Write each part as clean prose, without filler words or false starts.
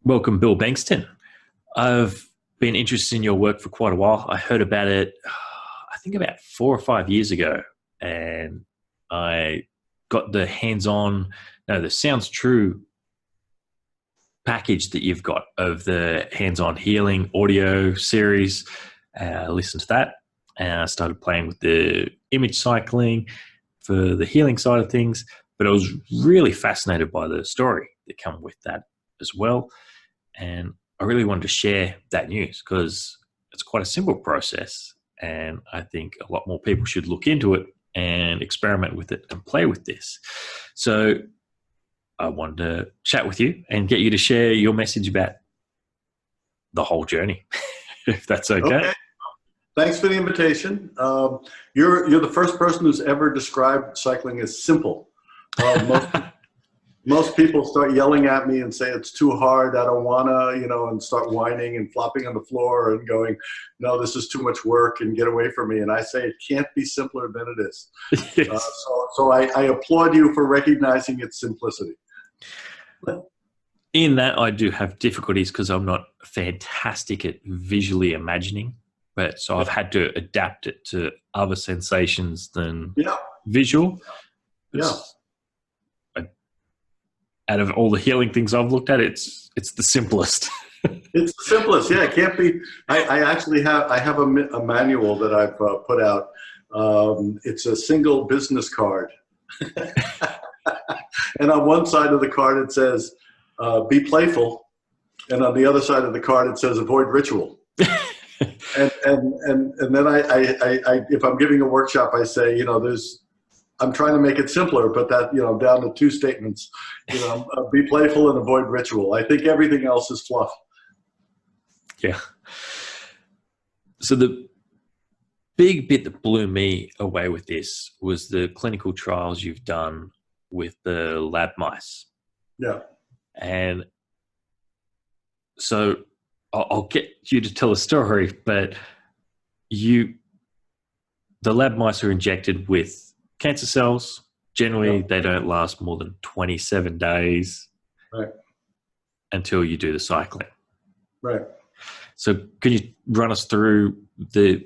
Welcome, Bill Bengston. I've been interested in your work for quite a while. I heard about it, I think about 4 or 5 years ago, and I got the hands-on, no, the Sounds True package that you've got of the hands-on healing audio series. I listened to that, and I started playing with the image cycling for the healing side of things, but I was really fascinated by the story that come with that as well. And I really wanted to share that news because it's quite a simple process. And I think a lot more people should look into it and experiment with it and play with this. So I wanted to chat with you and get you to share your message about the whole journey, if that's okay. Okay. Thanks for the invitation. You're the first person who's ever described cycling as simple. Most people start yelling at me and say it's too hard, I don't wanna, and start whining and flopping on the floor and going, no, this is too much work and get away from me. And I say it can't be simpler than it is. Yes. So I applaud you for recognizing its simplicity. In that, I do have difficulties because I'm not fantastic at visually imagining, but so I've had to adapt it to other sensations than visual. Yeah. Out of all the healing things I've looked at, it's the simplest. It's the simplest. Yeah, it can't be. I actually have a manual that I've put out. It's a single business card. And on one side of the card, it says, be playful. And on the other side of the card, it says, avoid ritual. and then I if I'm giving a workshop, I say, I'm trying to make it simpler, but that, down to two statements, be playful and avoid ritual. I think everything else is fluff. Yeah. So the big bit that blew me away with this was the clinical trials you've done with the lab mice. Yeah. And so I'll get you to tell a story, but the lab mice are injected with cancer cells. Generally, they don't last more than 27 days until you do the cycling. Right. So can you run us through the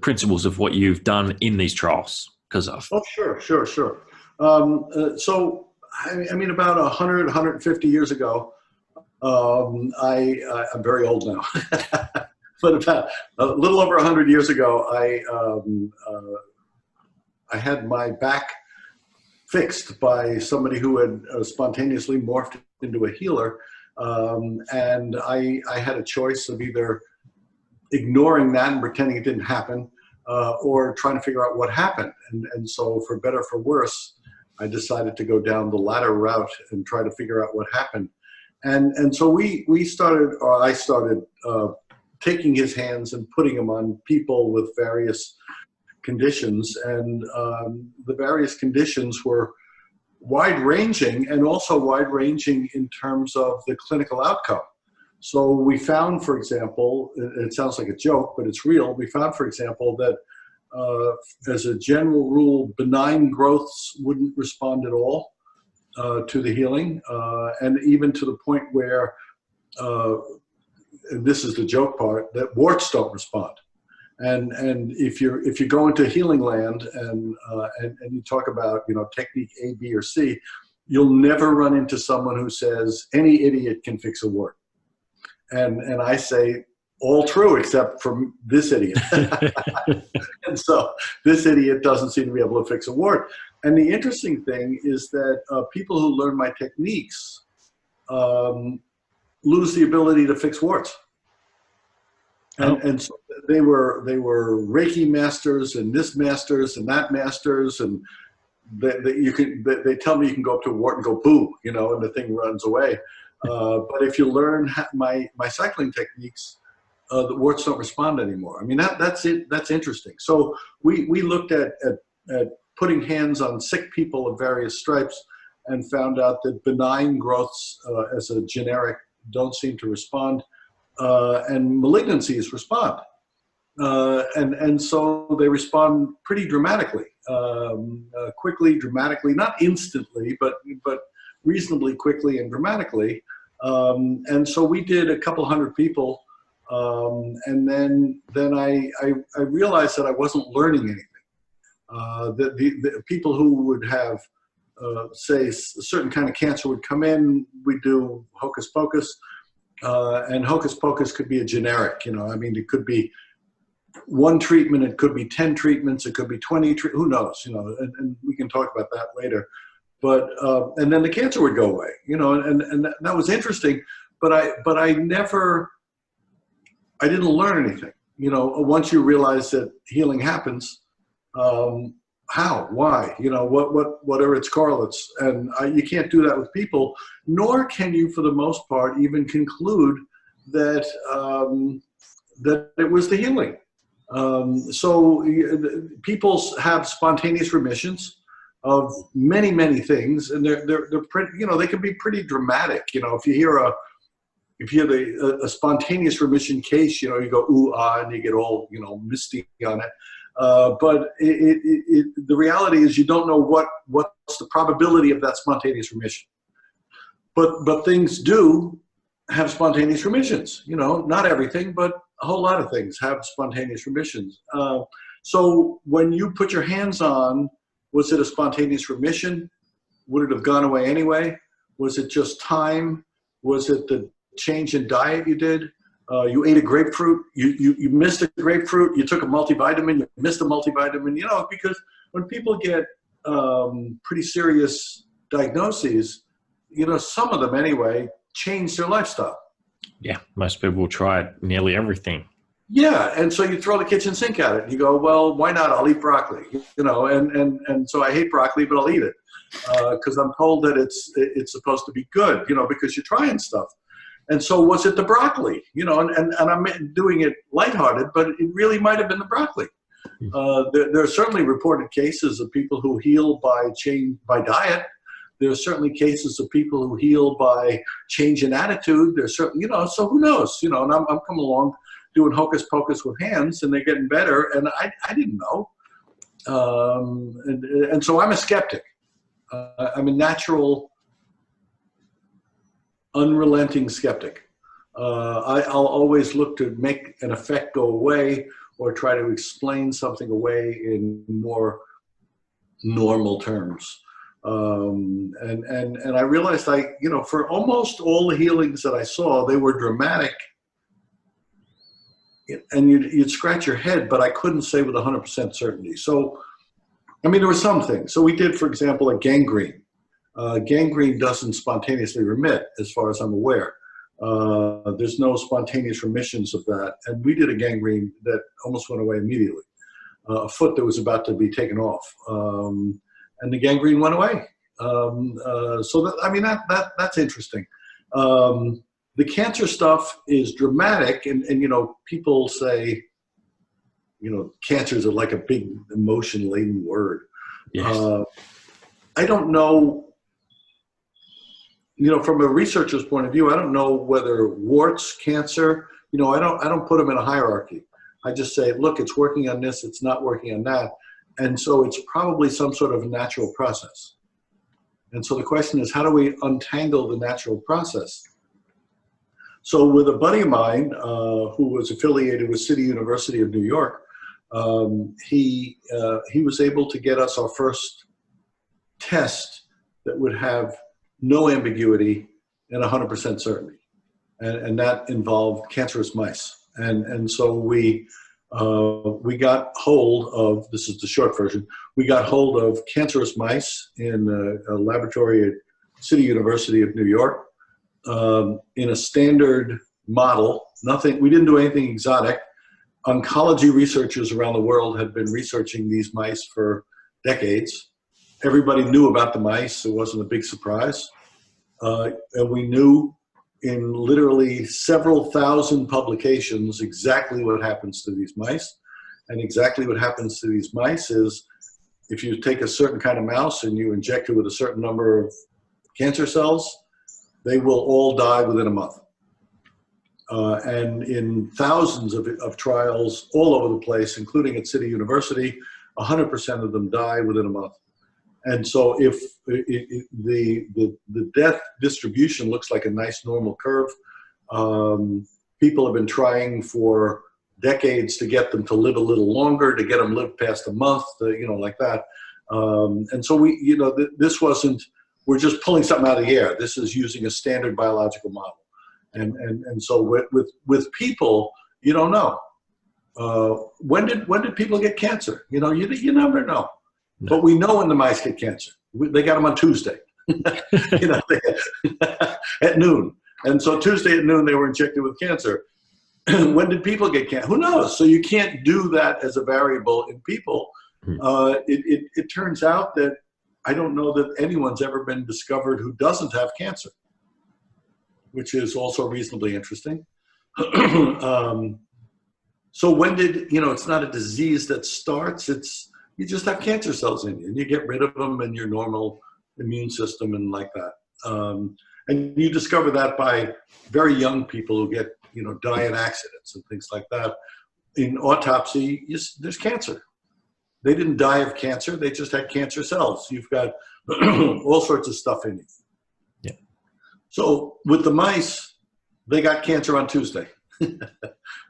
principles of what you've done in these trials? Oh, sure. So, I mean, about 100, 150 years ago, I'm very old now, but about a little over 100 years ago, I had my back fixed by somebody who had spontaneously morphed into a healer. And I had a choice of either ignoring that and pretending it didn't happen, or trying to figure out what happened. And so for better or for worse, I decided to go down the latter route and try to figure out what happened. And so I started taking his hands and putting them on people with various conditions, and the various conditions were wide-ranging and also wide-ranging in terms of the clinical outcome. So we found, for example, it sounds like a joke, but it's real. We found, for example, that as a general rule, benign growths wouldn't respond at all to the healing, and even to the point where, and this is the joke part, that warts don't respond. And if you go into healing land and you talk about technique A, B, or C, you'll never run into someone who says any idiot can fix a wart. And I say all true except for this idiot. And so this idiot doesn't seem to be able to fix a wart. And the interesting thing is that people who learn my techniques lose the ability to fix warts. And so they were Reiki masters and this masters and that masters, and they tell me you can go up to a wart and go boo, and the thing runs away. But if you learn my cycling techniques, the warts don't respond anymore. I mean, that's it. That's interesting. So we looked at putting hands on sick people of various stripes and found out that benign growths as a generic don't seem to respond. And malignancies respond. And so they respond pretty dramatically, quickly, dramatically, not instantly, but reasonably quickly and dramatically. And so we did a couple hundred people. And then I realized that I wasn't learning anything. The people who would have, say, a certain kind of cancer would come in, we do hocus pocus, and hocus pocus could be a generic, I mean, it could be one treatment, it could be 10 treatments, it could be 20, who knows, and we can talk about that later. But, and then the cancer would go away, and that was interesting, but I didn't learn anything, once you realize that healing happens, how, why, what are its correlates? And you can't do that with people, nor can you, for the most part, even conclude that, that it was the healing. So people have spontaneous remissions of many, many things, and they're pretty, they can be pretty dramatic. If you hear a spontaneous remission case, you go ooh ah, and you get all misty on it. But the reality is you don't know what's the probability of that spontaneous remission. But things do have spontaneous remissions. Not everything, but a whole lot of things have spontaneous remissions. So when you put your hands on, was it a spontaneous remission? Would it have gone away anyway? Was it just time? Was it the change in diet you did? You ate a grapefruit, you missed a grapefruit, you took a multivitamin, you missed a multivitamin, because when people get pretty serious diagnoses, some of them anyway, change their lifestyle. Yeah, most people will try nearly everything. Yeah, and so you throw the kitchen sink at it. You go, well, why not? I'll eat broccoli, and so I hate broccoli, but I'll eat it because I'm told that it's supposed to be good, because you're trying stuff. And so was it the broccoli, and I'm doing it lighthearted, but it really might have been the broccoli. There are certainly reported cases of people who heal by diet. There are certainly cases of people who heal by change in attitude. There's certainly, so who knows, and I'm coming along doing hocus pocus with hands and they're getting better. And I didn't know. And so I'm a skeptic. I'm a natural, unrelenting skeptic. I'll always look to make an effect go away or try to explain something away in more normal terms. And I realized for almost all the healings that I saw, they were dramatic and you'd scratch your head, but I couldn't say with 100% certainty. So, I mean, there were some things. So we did, for example, a gangrene. Gangrene doesn't spontaneously remit, as far as I'm aware. There's no spontaneous remissions of that. And we did a gangrene that almost went away immediately. A foot that was about to be taken off. And the gangrene went away. So that's interesting. The cancer stuff is dramatic, and people say, cancer is like a big emotion-laden word. Yes. I don't know. From a researcher's point of view, I don't know whether warts, cancer. I don't put them in a hierarchy. I just say, look, it's working on this, it's not working on that. And so it's probably some sort of natural process. And so the question is, how do we untangle the natural process? So with a buddy of mine who was affiliated with City University of New York, he was able to get us our first test that would have no ambiguity and 100% certainty. And that involved cancerous mice. And so we got hold of, this is the short version, we got hold of cancerous mice in a laboratory at City University of New York in a standard model. We didn't do anything exotic. Oncology researchers around the world had been researching these mice for decades. Everybody knew about the mice. It wasn't a big surprise. And we knew in literally several thousand publications exactly what happens to these mice. And exactly what happens to these mice is if you take a certain kind of mouse and you inject it with a certain number of cancer cells, they will all die within a month. And in thousands of trials all over the place, including at City University, 100% of them die within a month. And so if the death distribution looks like a nice normal curve, people have been trying for decades to get them to live a little longer, to get them live past a month, you know, like that. And so we, you know, this wasn't, we're just pulling something out of the air. This is using a standard biological model. And so with people, you don't know. When did people get cancer? You know, you never know. No. But we know when the mice get cancer. They got them on Tuesday, you know, at noon. And so Tuesday at noon, they were injected with cancer. When did people get cancer? Who knows? So you can't do that as a variable in people. It turns out that I don't know that anyone's ever been discovered who doesn't have cancer, which is also reasonably interesting. So when did, you know, it's not a disease that starts, it's, you just have cancer cells in you and you get rid of them in your normal immune system and like that. And you discover that by very young people who get, you know, die in accidents and things like that. In autopsy, there's cancer. They didn't die of cancer, they just had cancer cells. You've got all sorts of stuff in you. Yeah. So with the mice, they got cancer on Tuesday.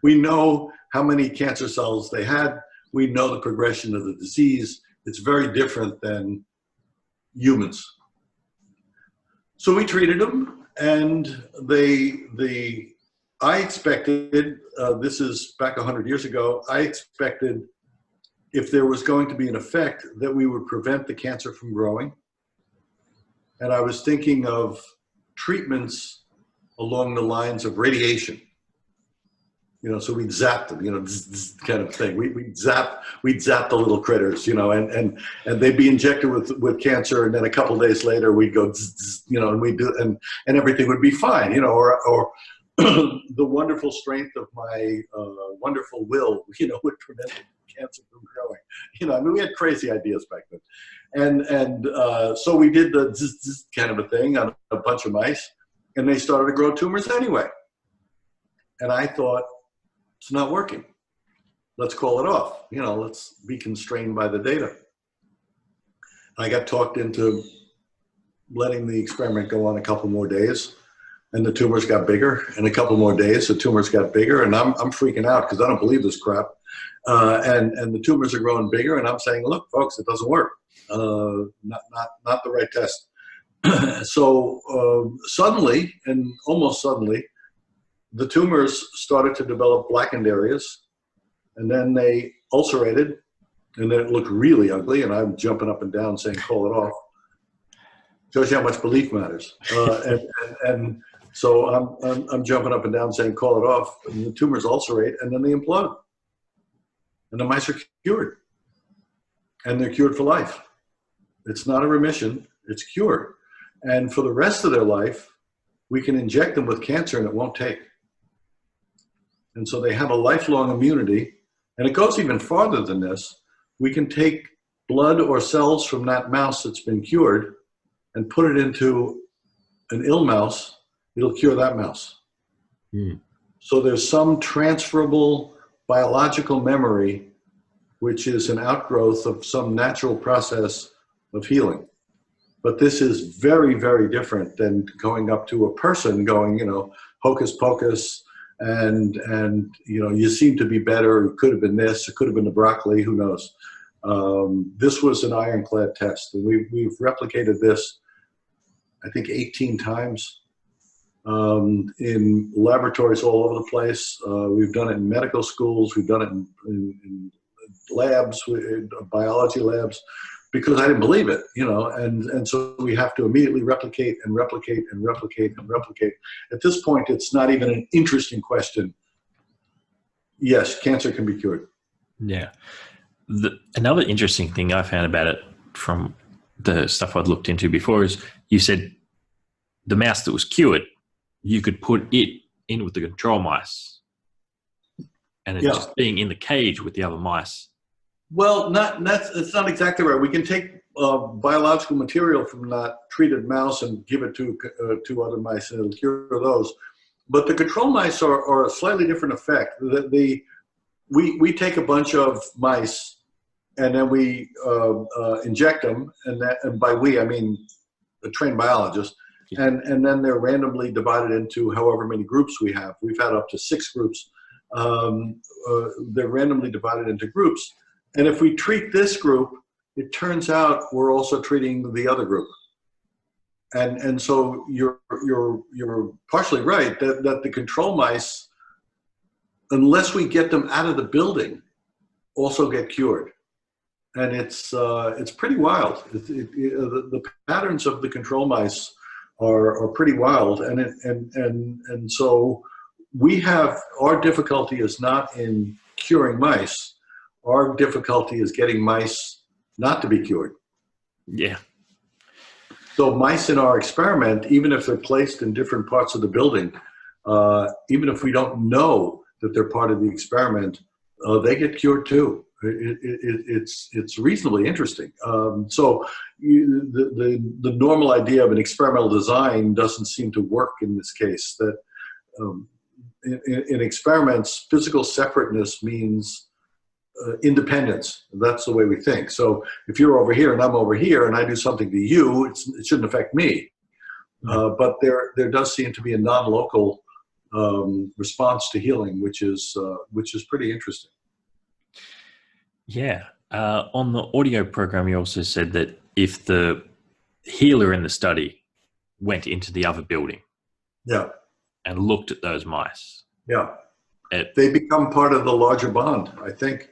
We know how many cancer cells they had. We know the progression of the disease. It's very different than humans. So we treated them, and I expected, this is back 100 years ago, I expected if there was going to be an effect that we would prevent the cancer from growing. And I was thinking of treatments along the lines of radiation. You know, so we'd zap them, you know, kind of thing. We'd zap the little critters, you know, and they'd be injected with cancer, and then a couple of days later we'd go, you know, and we'd do, and everything would be fine, you know, or the wonderful strength of my wonderful will, you know, would prevent cancer from growing. You know, I mean, we had crazy ideas back then, and so we did the kind of a thing on a bunch of mice, and they started to grow tumors anyway. And I thought, it's not working. Let's call it off. You know, let's be constrained by the data. I got talked into letting the experiment go on a couple more days, and the tumors got bigger. And a couple more days, the tumors got bigger, and I'm freaking out because I don't believe this crap. And the tumors are growing bigger, and I'm saying, look, folks, it doesn't work. Not the right test. So suddenly, and almost suddenly, the tumors started to develop blackened areas, and then they ulcerated, and then it looked really ugly, and I'm jumping up and down saying, call it off. Shows you how much belief matters. And so I'm jumping up and down saying, call it off, and the tumors ulcerate, and then they implode. And the mice are cured. And they're cured for life. It's not a remission, it's cured. And for the rest of their life, we can inject them with cancer and it won't take. And so they have a lifelong immunity, and it goes even farther than this. We can take blood or cells from that mouse that's been cured and put it into an ill mouse, it'll cure that mouse. So there's some transferable biological memory, which is an outgrowth of some natural process of healing. But this is very, very different than going up to a person going, you know, hocus pocus, and you know, you seem to be better. It could have been this. It could have been the broccoli. Who knows? This was an ironclad test, and we've replicated this, I think, 18 times in laboratories all over the place. We've done it in medical schools. We've done it in labs, in biology labs, because I didn't believe it, you know, and so we have to immediately replicate and replicate and replicate and replicate. At this point, it's not even an interesting question. Yes, cancer can be cured. Yeah. Another interesting thing I found about it from the stuff I'd looked into before is you said the mouse that was cured, you could put it in with the control mice, and it's just being in the cage with the other mice. Well, it's not exactly right. We can take biological material from that treated mouse and give it to other mice, and it'll cure those. But the control mice are a slightly different effect. We take a bunch of mice and then we inject them, and by we I mean a trained biologist, and then they're randomly divided into however many groups we have. We've had up to 6 groups. They're randomly divided into groups, and if we treat this group, it turns out we're also treating the other group. And so you're partially right that the control mice, unless we get them out of the building, also get cured. And it's pretty wild. The patterns of the control mice are pretty wild, and so we have, our difficulty is not in curing mice. Our difficulty is getting mice not to be cured. Yeah. So mice in our experiment, even if they're placed in different parts of the building, even if we don't know that they're part of the experiment, they get cured too. It's reasonably interesting. So the normal idea of an experimental design doesn't seem to work in this case. That in experiments, physical separateness means independence. That's the way we think. So if you're over here and I'm over here and I do something to you, it shouldn't affect me. But there does seem to be a non-local response to healing, which is pretty interesting. Yeah. On the audio program, you also said that if the healer in the study went into the other building, and looked at those mice, they become part of the larger bond, I think.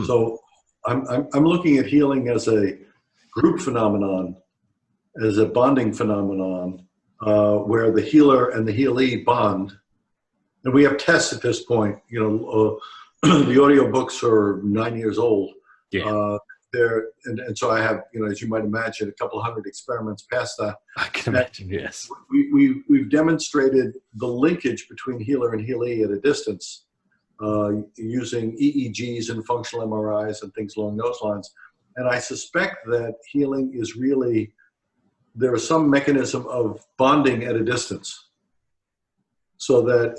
So I'm looking at healing as a group phenomenon, as a bonding phenomenon, where the healer and the healee bond. And we have tests at this point. You know, the audio books are 9 years old. And so I have, you know, as you might imagine, a couple hundred experiments past that. I can imagine, yes. We've demonstrated the linkage between healer and healee at a distance, using EEGs and functional MRIs and things along those lines. And I suspect that healing is really, there is some mechanism of bonding at a distance. So that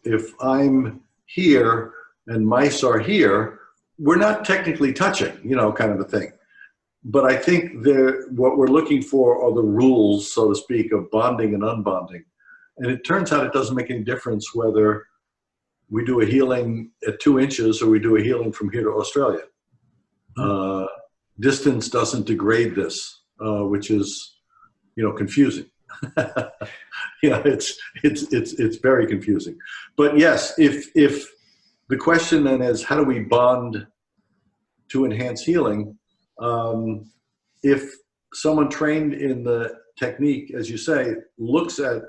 if I'm here and mice are here, we're not technically touching, you know, kind of a thing. But I think what we're looking for are the rules, so to speak, of bonding and unbonding. And it turns out it doesn't make any difference whether we do a healing at 2 inches or we do a healing from here to Australia. Distance doesn't degrade this, which is, you know, confusing. Yeah, it's very confusing. But yes, if the question then is, how do we bond to enhance healing? If someone trained in the technique, as you say, looks at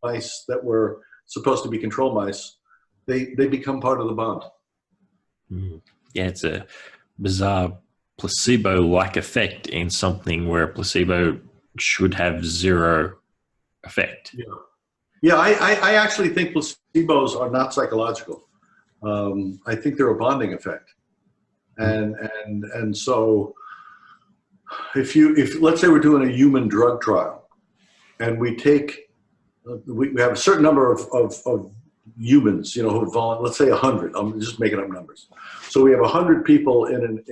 mice that were supposed to be control mice, they become part of the bond. Yeah, it's a bizarre placebo-like effect in something where a placebo should have zero effect. Yeah, I actually think placebos are not psychological. I think they're a bonding effect. And so if let's say we're doing a human drug trial and we have a certain number of humans, you know, who let's say 100, I'm just making up numbers. So we have 100 people in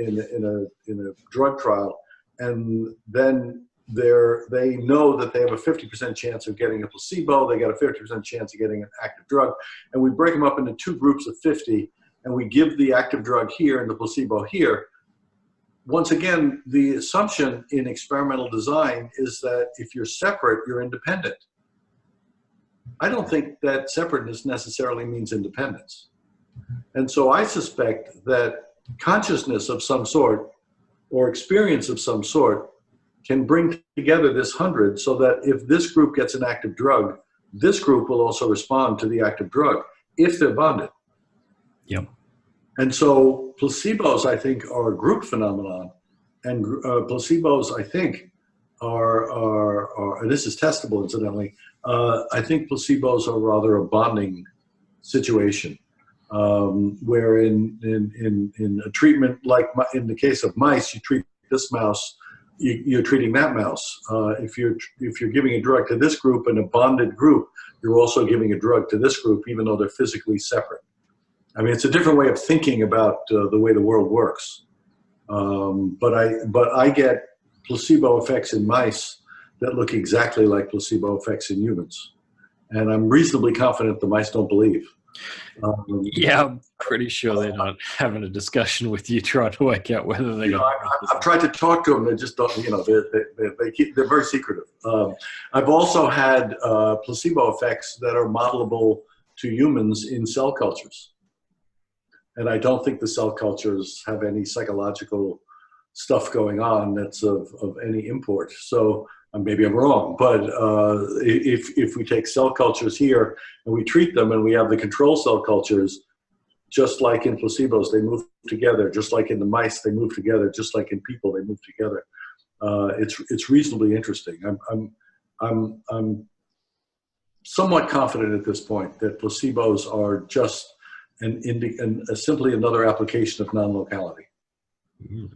a drug trial, and then they know that they have a 50% chance of getting a placebo, they got a 50% chance of getting an active drug, and we break them up into 2 groups of 50, and we give the active drug here and the placebo here. Once again, the assumption in experimental design is that if you're separate, you're independent. I don't think that separateness necessarily means independence. And so I suspect that consciousness of some sort or experience of some sort can bring together this 100 so that if this group gets an active drug, this group will also respond to the active drug if they're bonded. Yep. And so placebos, I think, are a group phenomenon, and placebos, I think, are and this is testable, incidentally. I think placebos are rather a bonding situation, where in a treatment like in the case of mice, you treat this mouse, you're treating that mouse. If you're giving a drug to this group in a bonded group, you're also giving a drug to this group, even though they're physically separate. I mean, it's a different way of thinking about the way the world works. But I get placebo effects in mice that look exactly like placebo effects in humans. And I'm reasonably confident the mice don't believe. Yeah, I'm pretty sure they're not having a discussion with you trying to work out whether they're going to. I've tried to talk to them. They just don't, they're very secretive. I've also had placebo effects that are modelable to humans in cell cultures. And I don't think the cell cultures have any psychological stuff going on that's of any import. So maybe I'm wrong, but if we take cell cultures here and we treat them and we have the control cell cultures, just like in placebos, they move together. Just like in the mice, they move together. Just like in people, they move together. It's reasonably interesting. I'm somewhat confident at this point that placebos are just simply another application of non-locality. Mm.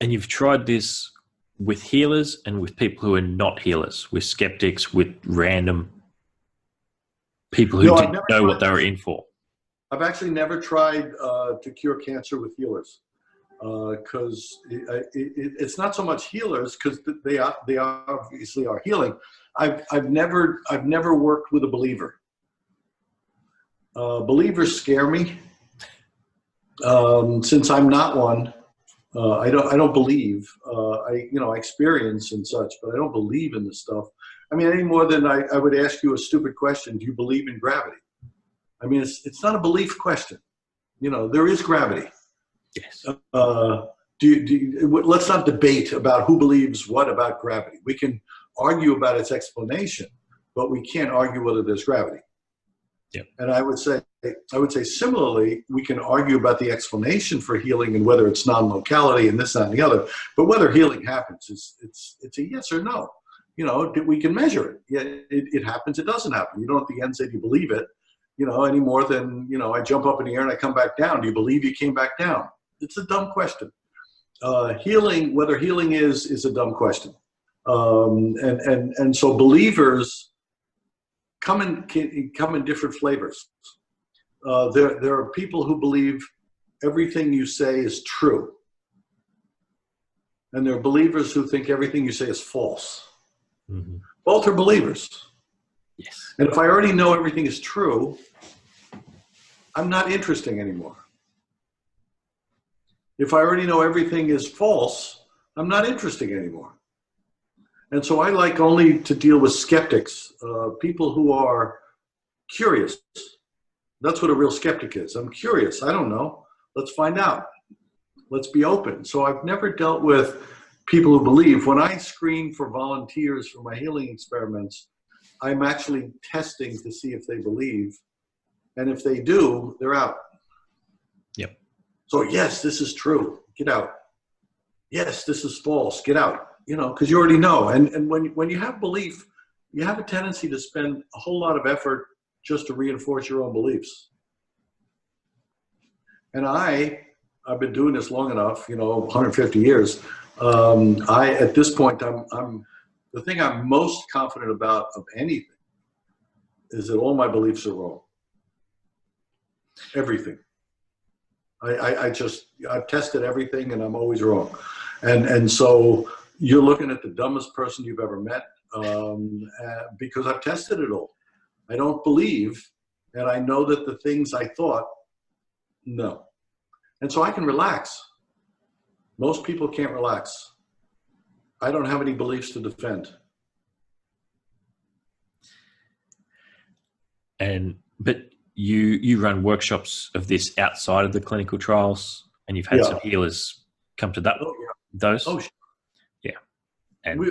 And you've tried this with healers and with people who are not healers, with skeptics, with random people who didn't know what they were in for. I've actually never tried to cure cancer with healers because it's not so much healers because they obviously are healing. I've never worked with a believer. Believers scare me. Since I'm not one, I don't believe. I experience and such, but I don't believe in this stuff. I mean, any more than I would ask you a stupid question: do you believe in gravity? I mean, it's not a belief question. There is gravity. Yes. Let's not debate about who believes what about gravity. We can argue about its explanation, but we can't argue whether there's gravity. Yep. And I would say similarly, we can argue about the explanation for healing and whether it's non-locality and this, that, and the other. But whether healing happens it's a yes or no. We can measure it. Yeah, it happens. It doesn't happen. You don't at the end say, do you believe it? Any more than, I jump up in the air and I come back down. Do you believe you came back down? It's a dumb question. Healing, whether healing is a dumb question. And so believers come in different flavors. There are people who believe everything you say is true. And there are believers who think everything you say is false. Mm-hmm. Both are believers. Yes. And if I already know everything is true, I'm not interesting anymore. If I already know everything is false, I'm not interesting anymore. And so I like only to deal with skeptics, people who are curious. That's what a real skeptic is. I'm curious. I don't know. Let's find out. Let's be open. So I've never dealt with people who believe. When I screen for volunteers for my healing experiments, I'm actually testing to see if they believe. And if they do, they're out. Yep. So yes, this is true. Get out. Yes, this is false. Get out. Because you already know. And when you have belief, you have a tendency to spend a whole lot of effort just to reinforce your own beliefs. And I've been doing this long enough, 150 years. At this point, I'm the thing I'm most confident about of anything is that all my beliefs are wrong. Everything. I've tested everything and I'm always wrong. And so you're looking at the dumbest person you've ever met because I've tested it all. I don't believe, and I know that the things I thought, no. And so I can relax. Most people can't relax. I don't have any beliefs to defend. But you run workshops of this outside of the clinical trials, and you've had some healers come to that. Oh, yeah. Those. Oh, sure. Yeah. And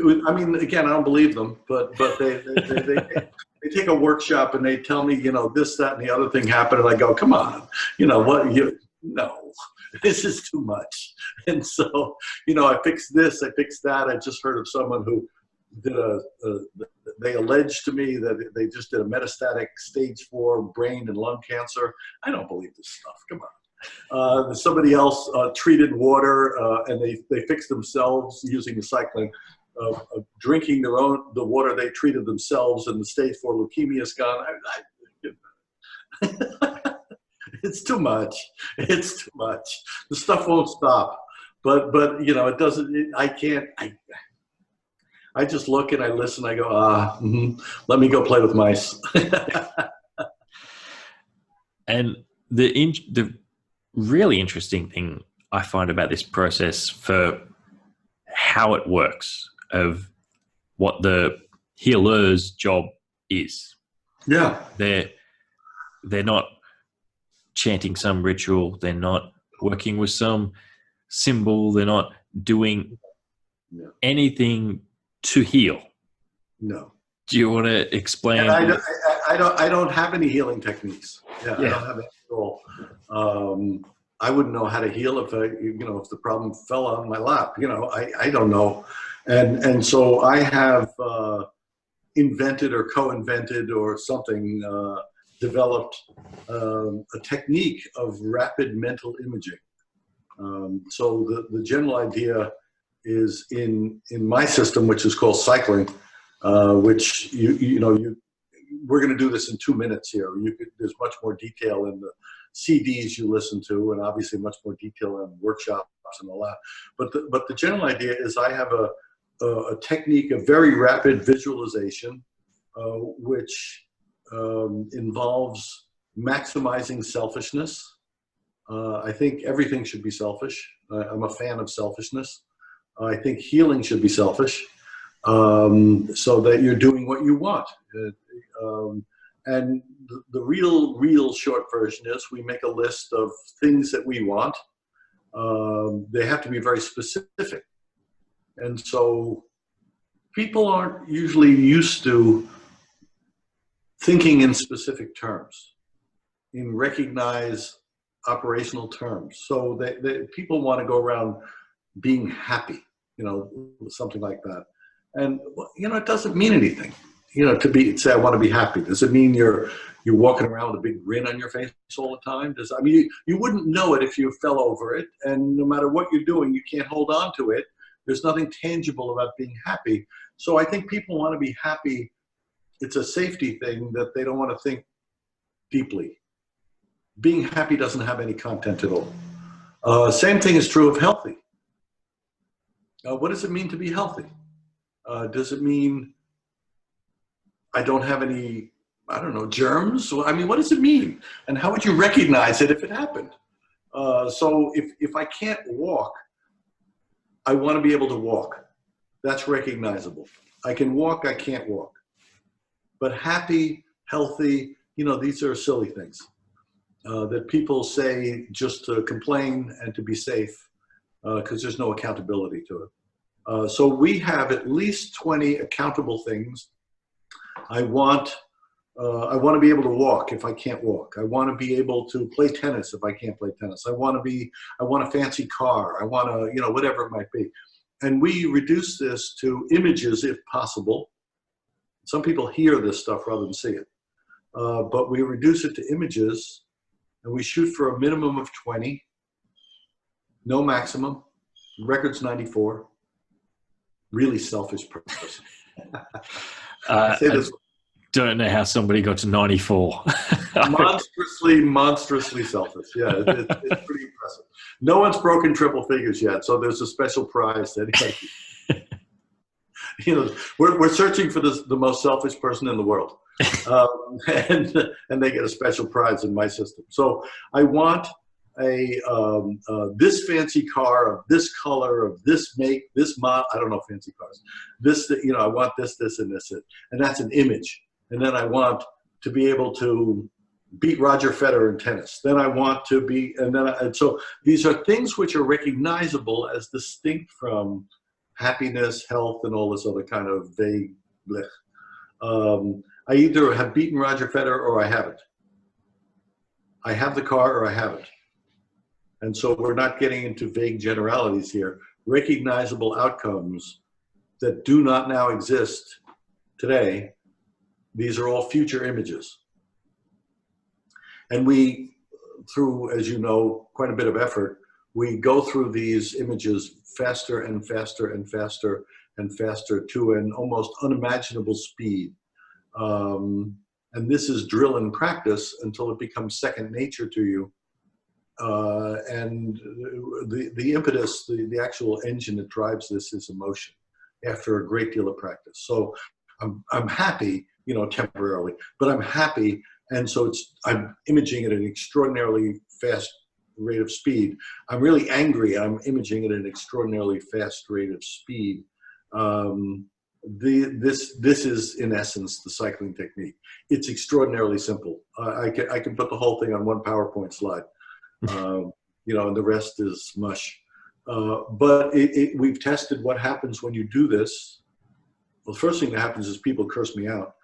again, I don't believe them, but they take a workshop and they tell me, this, that, and the other thing happened, and I go, come on, no, this is too much. And so, I fixed this, I fixed that. I just heard of someone who did they alleged to me that they just did a metastatic stage 4 brain and lung cancer. I don't believe this stuff. Come on. Somebody else treated water and they fixed themselves using recycling, drinking the water they treated themselves, and the stage 4 leukemia is gone. It's too much. It's too much. The stuff won't stop. But you know, it doesn't. I can't. I just look and I listen. I go, let me go play with mice. And the really interesting thing I find about this process for how it works, of what the healer's job is. Yeah. They're not chanting some ritual. They're not working with some symbol. They're not doing anything to heal. No. Do you want to explain? And I don't have any healing techniques. Yeah. I don't have any at all. I wouldn't know how to heal if if the problem fell on my lap. You know, I don't know. And so I have invented or co-invented or something, developed a technique of rapid mental imaging. So the general idea is in my system, which is called cycling, which we're going to do this in 2 minutes here. There's much more detail in the CDs you listen to, and obviously much more detail in workshops and all that. But the general idea is I have a technique of very rapid visualization, which involves maximizing selfishness. I think everything should be selfish. I'm a fan of selfishness. I think healing should be selfish, so that you're doing what you want. And the real short version is we make a list of things that we want. They have to be very specific. And so people aren't usually used to thinking in specific terms, in recognized operational terms. So people want to go around being happy, something like that. And, it doesn't mean anything, say, I want to be happy. Does it mean you're walking around with a big grin on your face all the time? You wouldn't know it if you fell over it. And no matter what you're doing, you can't hold on to it. There's nothing tangible about being happy. So I think people want to be happy. It's a safety thing that they don't want to think deeply. Being happy doesn't have any content at all. Same thing is true of healthy. What does it mean to be healthy? Does it mean I don't have any, germs? What does it mean? And how would you recognize it if it happened? So if I can't walk, I want to be able to walk. That's recognizable. I can walk, I can't walk. But happy, healthy, these are silly things that people say just to complain and to be safe, because there's no accountability to it. So we have at least 20 accountable things. I want to be able to walk if I can't walk. I want to be able to play tennis if I can't play tennis. I want a fancy car. I want to, whatever it might be. And we reduce this to images if possible. Some people hear this stuff rather than see it. But we reduce it to images, and we shoot for a minimum of 20. No maximum. Record's 94. Really selfish person. I say this. Don't know how somebody got to 94. Monstrously selfish. Yeah, it's pretty impressive. No one's broken triple figures yet, so there's a special prize that we're searching for the most selfish person in the world, and they get a special prize in my system. So I want this fancy car of this color, of this make, this model. I don't know fancy cars. This, I want this, and this, and that's an image. And then I want to be able to beat Roger Federer in tennis. Then I want to be, and so these are things which are recognizable as distinct from happiness, health, and all this other kind of vague blech. I either have beaten Roger Federer or I haven't. I have the car or I haven't. And so we're not getting into vague generalities here. Recognizable outcomes that do not now exist today. These are all future images. And we, through, as you know, quite a bit of effort, we go through these images faster and faster and faster and faster to an almost unimaginable speed. And this is drill and practice until it becomes second nature to you. And the impetus, the actual engine that drives this is emotion after a great deal of practice. So I'm happy, you know, temporarily, but I'm happy. And so I'm imaging at an extraordinarily fast rate of speed. I'm really angry. I'm imaging at an extraordinarily fast rate of speed. This is in essence the cycling technique. It's extraordinarily simple. I can put the whole thing on one PowerPoint slide, you know, and the rest is mush. But we've tested what happens when you do this. Well, the first thing that happens is people curse me out.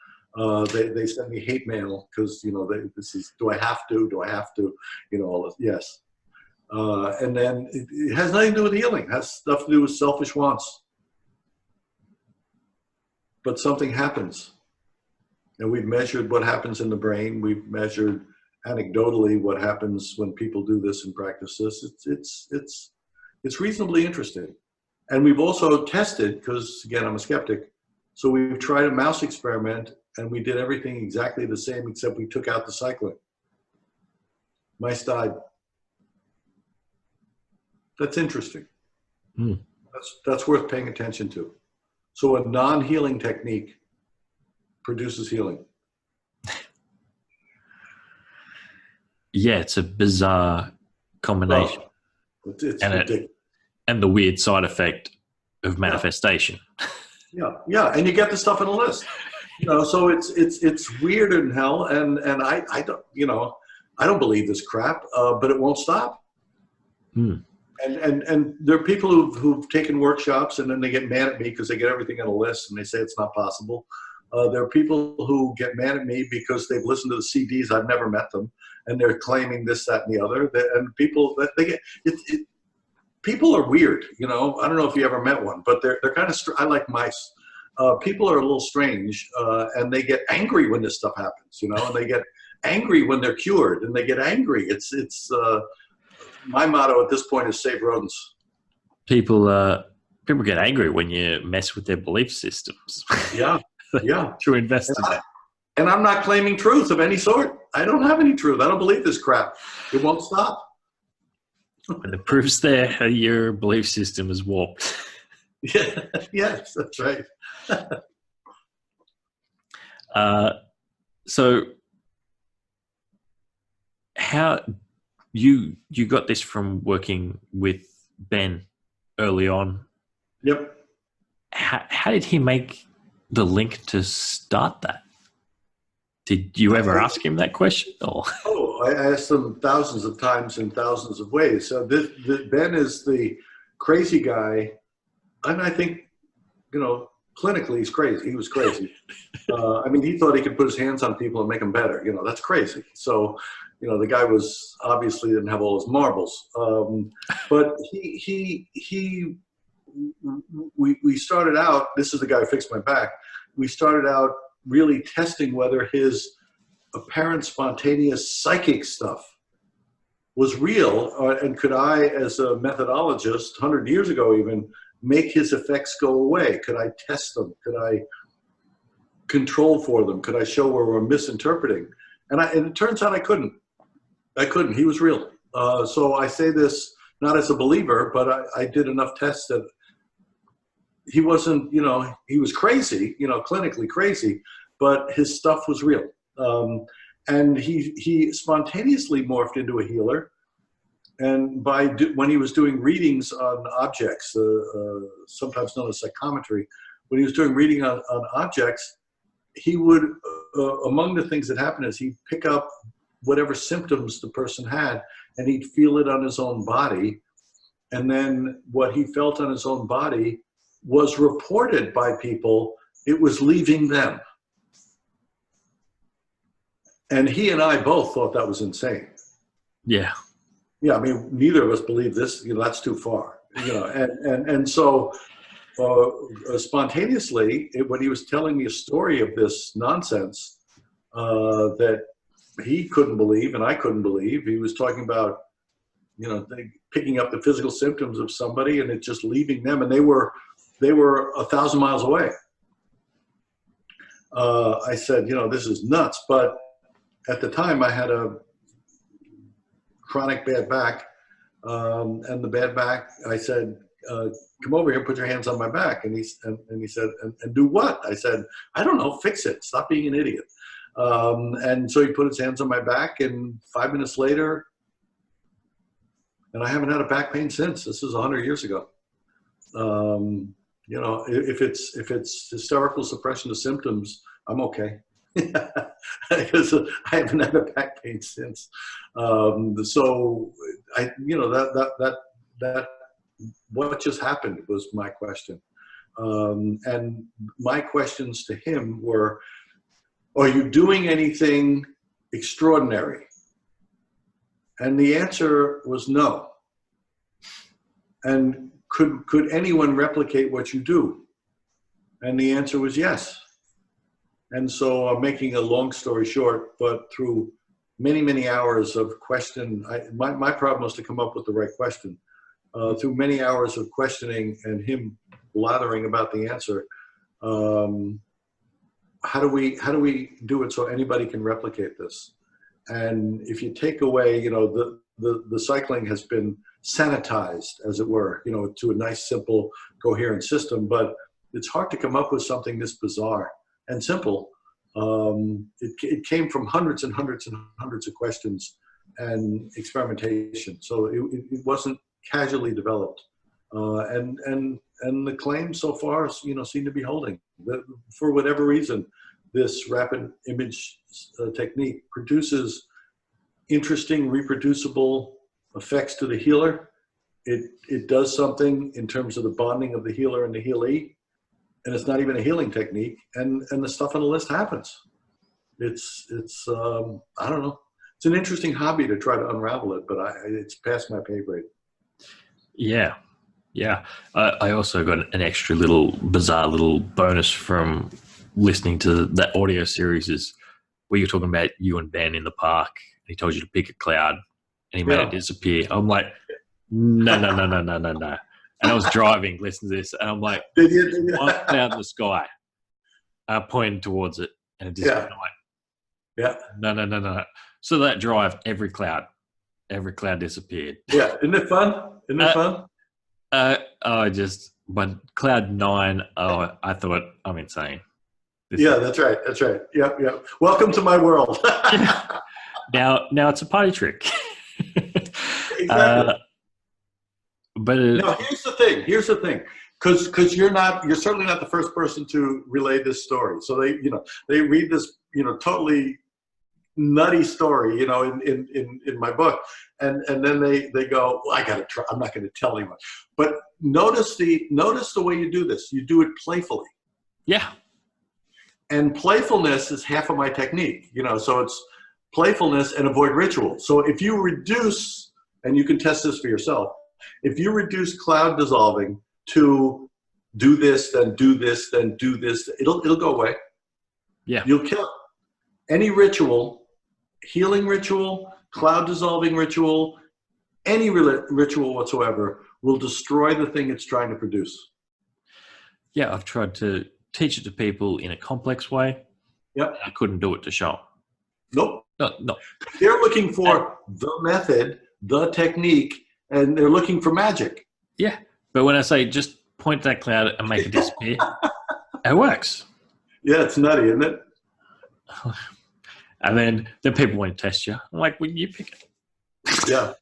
They send me hate mail because, you know, this is, do I have to? Do I have to? You know, all this. Yes. And then it has nothing to do with healing. It has stuff to do with selfish wants. But something happens. And we've measured what happens in the brain. We've measured anecdotally what happens when people do this and practice this. It's reasonably interesting. And we've also tested, because again, I'm a skeptic. So we've tried a mouse experiment and we did everything exactly the same, except we took out the cycling. Mice died. That's interesting. Mm. That's worth paying attention to. So a non-healing technique produces healing. Yeah, it's a bizarre combination. Oh, it's ridiculous. And the weird side effect of manifestation. Yeah, and you get the stuff on the list. You know, so it's weird in hell, and I don't, you know, I don't believe this crap, but it won't stop. Hmm. And there are people who've taken workshops and then they get mad at me because they get everything on a list and they say it's not possible. There are people who get mad at me because they've listened to the CDs. I've never met them, and they're claiming this, that, and the other. And people that they get people are weird. You know, I don't know if you ever met one, but they're kind of. I like mice. People are a little strange, and they get angry when this stuff happens. You know, and they get angry when they're cured, and they get angry. It's my motto at this point is save rodents. People get angry when you mess with their belief systems. Yeah. Yeah. To invest in that. And I'm not claiming truth of any sort. I don't have any truth. I don't believe this crap. It won't stop. And the proof's there, your belief system is warped. Yeah. Yes, that's right. So how you got this from working with Ben early on? Yep. How did he make the link to start that? Did you ever ask him that question? Or? Oh, I asked him thousands of times in thousands of ways. So Ben is the crazy guy, and I think, you know, clinically he's crazy. He was crazy. I mean, he thought he could put his hands on people and make them better. You know, that's crazy. So, you know, the guy was obviously didn't have all his marbles. But we started out, this is the guy who fixed my back. We started out really testing whether his apparent spontaneous psychic stuff was real, and could I, as a methodologist 100 years ago even, make his effects go away? Could I test them? Could I control for them? Could I show where we're misinterpreting? And it turns out I couldn't. He was real. So I say this not as a believer, but I did enough tests that he wasn't, you know, he was crazy, you know, clinically crazy, but his stuff was real. And he spontaneously morphed into a healer. And when he was doing readings on objects, sometimes known as psychometry, when he was doing reading on objects, he would, among the things that happened is he'd pick up whatever symptoms the person had and he'd feel it on his own body. And then what he felt on his own body was reported by people. It was leaving them. And he and I both thought that was insane. Yeah. Yeah, I mean, neither of us believe this. You know, that's too far. You know, and so spontaneously, when he was telling me a story of this nonsense that he couldn't believe and I couldn't believe, he was talking about, you know, picking up the physical symptoms of somebody and it just leaving them, and they were 1,000 miles away. I said, this is nuts. But at the time, I had a chronic bad back. And the bad back, I said, come over here, put your hands on my back. And he said, and do what? I said, I don't know, fix it. Stop being an idiot. And so he put his hands on my back, and 5 minutes later, and I haven't had a back pain since. This is 100 years ago. If it's hysterical suppression of symptoms, I'm okay. Because I haven't had a back pain since. So that what just happened was my question. And my questions to him were, are you doing anything extraordinary? And the answer was no. And could anyone replicate what you do? And the answer was yes. And so I'm making a long story short, but through many, many hours of question, my problem was to come up with the right question. Through many hours of questioning and him blathering about the answer, how do we do it so anybody can replicate this? And if you take away, the cycling has been sanitized, as it were, to a nice, simple, coherent system, but it's hard to come up with something this bizarre and simple. It came from hundreds and hundreds and hundreds of questions and experimentation. So it wasn't casually developed. And the claims so far, seem to be holding. For whatever reason, this rapid image technique produces interesting, reproducible effects to the healer. It does something in terms of the bonding of the healer and the healee, and it's not even a healing technique. And the stuff on the list happens. It's I don't know. It's an interesting hobby to try to unravel it, but it's past my pay grade. Yeah. Yeah. I also got an extra bizarre little bonus from listening to that audio series is where you're talking about you and Ben in the park. He told you to pick a cloud and he made it disappear. I'm like, no. And I was driving, listening to this, and I'm like, one cloud in the sky. I pointed towards it and it disappeared. Yeah. No. So that drive, every cloud disappeared. Yeah. Isn't it fun? Isn't it fun? But cloud 9, I thought I'm insane. That's right. Yep. Welcome to my world. Now it's a party trick. Exactly. But no, here's the thing. Because you're certainly not the first person to relay this story. So they read this, totally nutty story, in my book. And then they go, well, I got to try. I'm not going to tell anyone. But notice the way you do this. You do it playfully. Yeah. And playfulness is half of my technique, so it's playfulness and avoid ritual. So if you reduce, and you can test this for yourself, if you reduce cloud dissolving to do this, then do this, then do this, it'll go away. Yeah. You'll kill it. Any ritual, healing ritual, cloud dissolving ritual, any ritual whatsoever will destroy the thing it's trying to produce. Yeah, I've tried to teach it to people in a complex way. Yep. I couldn't do it to show them. Nope. No. They're looking for the method, the technique, and they're looking for magic. Yeah. But when I say just point that cloud and make it disappear, it works. Yeah, it's nutty, isn't it? And then people want to test you. I'm like, well, you pick it. Yeah.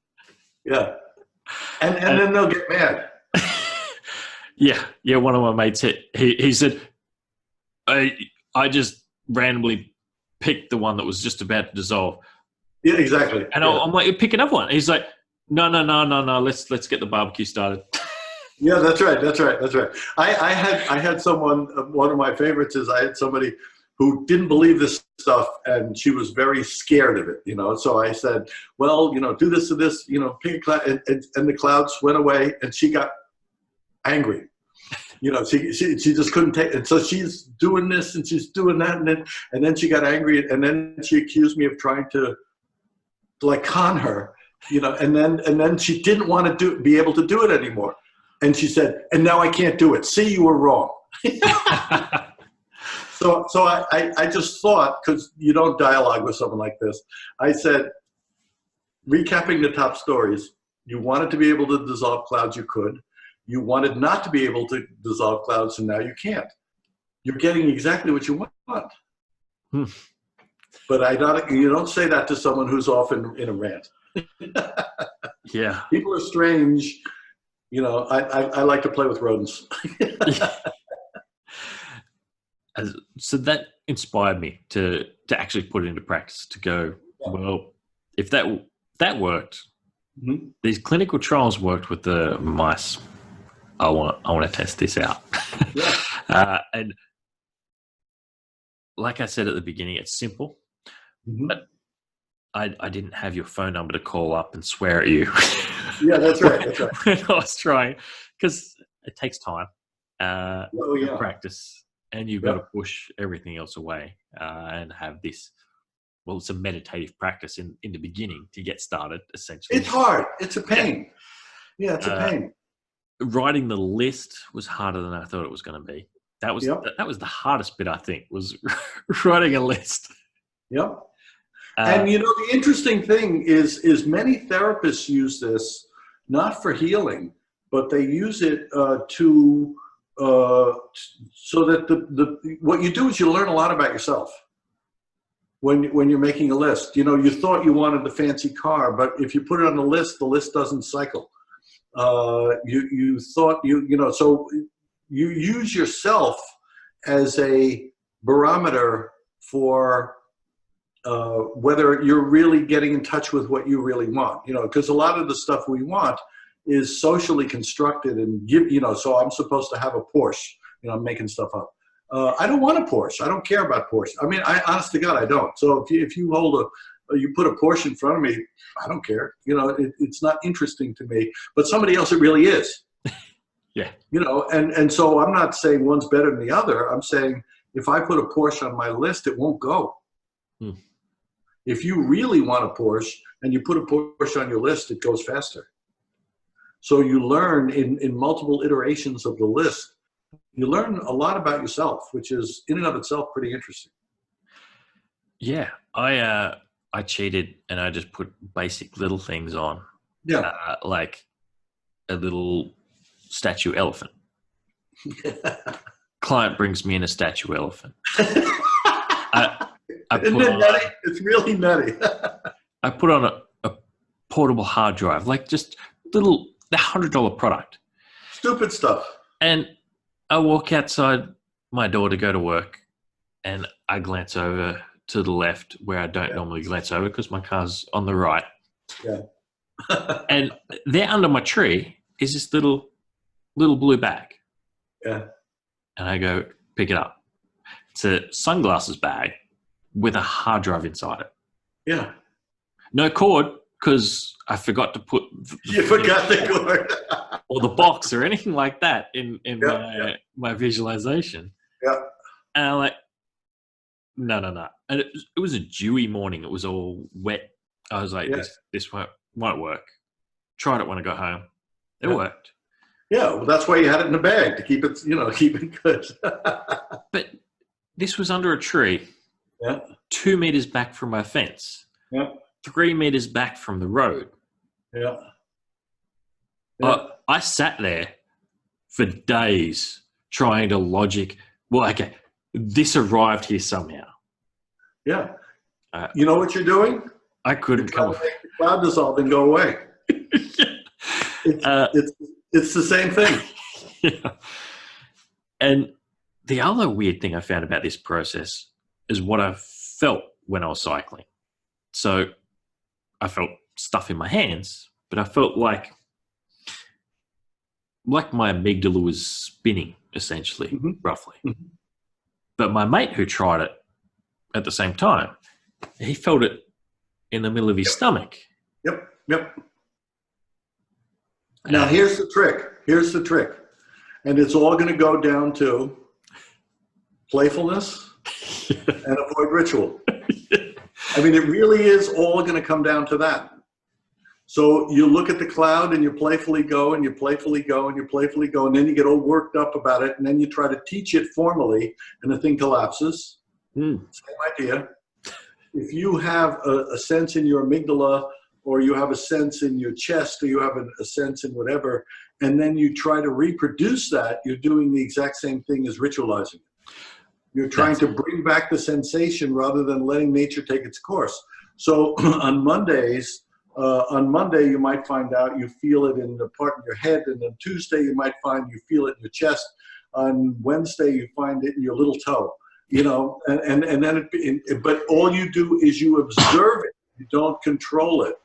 And then they'll get mad. Yeah. One of my mates, he said, I just randomly picked the one that was just about to dissolve. Yeah, exactly. And I'm like, pick another one. He's like, no. Let's get the barbecue started. Yeah, that's right. I had someone. One of my favorites is I had somebody who didn't believe this stuff, and she was very scared of it. So I said, well, do this to this. Pick a cloud, and the clouds went away, and she got angry. She just couldn't take it. And so she's doing this and she's doing that, and then she got angry, and then she accused me of trying to con her, and then she didn't want to be able to do it anymore. And she said, and now I can't do it. See, you were wrong. So I just thought, because you don't dialogue with someone like this, I said, recapping the top stories, you wanted to be able to dissolve clouds, you could. You wanted not to be able to dissolve clouds, and now you can't. You're getting exactly what you want. But you don't say that to someone who's often in a rant. Yeah. People are strange. You know, I like to play with rodents. So that inspired me to actually put it into practice, to go, well, if that worked, these clinical trials worked with the mice, I want to test this out. And like I said at the beginning, it's simple, but I didn't have your phone number to call up and swear at you. Yeah, that's right. That's right. When I was trying, because it takes time to practice, and you've got to push everything else away and have this. Well, it's a meditative practice in the beginning to get started, essentially. It's hard. It's a pain. Yeah, it's a pain. Writing the list was harder than I thought it was going to be. That was the hardest bit, I think, was writing a list. Yep. And you know, the interesting thing is many therapists use this not for healing, but they use it so that what you do is you learn a lot about yourself when you're making a list. You know, you thought you wanted the fancy car, but if you put it on the list doesn't cycle. You thought so you use yourself as a barometer for whether you're really getting in touch with what you really want, you know, because a lot of the stuff we want is socially constructed and so I'm supposed to have a Porsche, you know, I'm making stuff up. I don't want a Porsche. I don't care about Porsche. I mean, honest to God, I don't. So if you you put a Porsche in front of me, I don't care. You know, it's not interesting to me, but somebody else it really is. Yeah. You know, and so I'm not saying one's better than the other. I'm saying if I put a Porsche on my list, it won't go. If you really want a Porsche and you put a Porsche on your list, it goes faster. So you learn in multiple iterations of the list, you learn a lot about yourself, which is in and of itself pretty interesting. Yeah, I cheated and I just put basic little things on. Yeah, like a little statue elephant. Client brings me in a statue elephant. Isn't it nutty? It's really nutty. I put on a portable hard drive, like just the $100 product. Stupid stuff. And I walk outside my door to go to work, and I glance over to the left where I don't normally glance over because my car's on the right. Yeah. And there under my tree is this little blue bag. Yeah. And I go pick it up. It's a sunglasses bag with a hard drive inside it. Yeah. No cord, because I forgot to put you forgot the cord. or the box or anything like that in my visualization. Yeah. And I'm like, no. And it was a dewy morning. It was all wet. I was like, this won't work. Tried it when I got home. It worked. Yeah, well, that's why you had it in a bag, to keep it good. But this was under a tree. Yeah. 2 meters back from my fence. Yeah. 3 meters back from the road. Yeah. I sat there for days trying to logic. Well, okay, this arrived here somehow. Yeah. You know what you're doing? I couldn't come. Cloud dissolve and go away. It's the same thing. Yeah. And the other weird thing I found about this process is what I felt when I was cycling. So I felt stuff in my hands, but I felt like my amygdala was spinning, essentially, roughly. But my mate who tried it at the same time, he felt it in the middle of his stomach. Yep. Now here's the trick. And it's all going to go down to playfulness and avoid ritual. I mean, it really is all going to come down to that. So you look at the cloud and you playfully go and you playfully go and you playfully go, and then you get all worked up about it, and then you try to teach it formally, and the thing collapses. Same idea. If you have a sense in your amygdala, or you have a sense in your chest, or you have a sense in whatever, and then you try to reproduce that, you're doing the exact same thing as ritualizing. You're trying to bring back the sensation rather than letting nature take its course. So on Monday, you might find out you feel it in the part of your head, and on Tuesday, you might find you feel it in your chest. On Wednesday, you find it in your little toe, you know, and then but all you do is you observe it. You don't control it.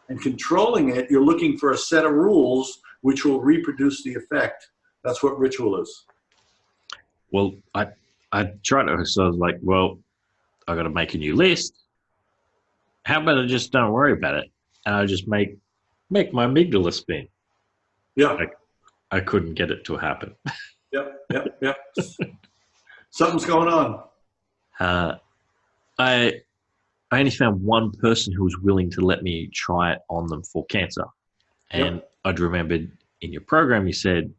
And controlling it, you're looking for a set of rules which will reproduce the effect. That's what ritual is. Well, I tried to, so I was like, well, I got to make a new list. How about I just don't worry about it, and I just make my amygdala spin? Yeah. I couldn't get it to happen. Yep. Something's going on. I only found one person who was willing to let me try it on them for cancer. And I'd remembered in your program, you said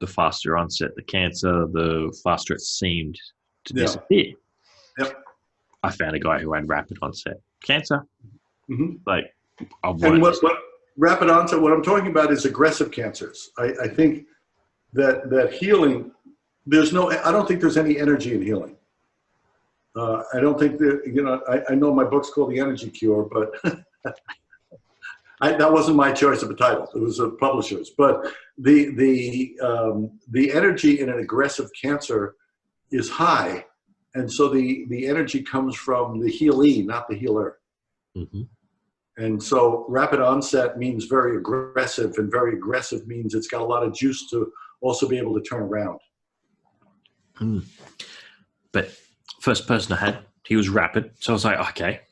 the faster onset the cancer, the faster it seemed to disappear. Yep. I found a guy who had rapid onset cancer. Like, and what rapid onset, what I'm talking about is aggressive cancers. I think that healing, I don't think there's any energy in healing. I don't think that, you know, I know my book's called The Energy Cure, but that wasn't my choice of a title. It was a publisher's. But the energy in an aggressive cancer is high, and so the energy comes from the healee, not the healer. And so rapid onset means very aggressive, and very aggressive means it's got a lot of juice to also be able to turn around. But first person I had, he was rapid. So I was like, okay,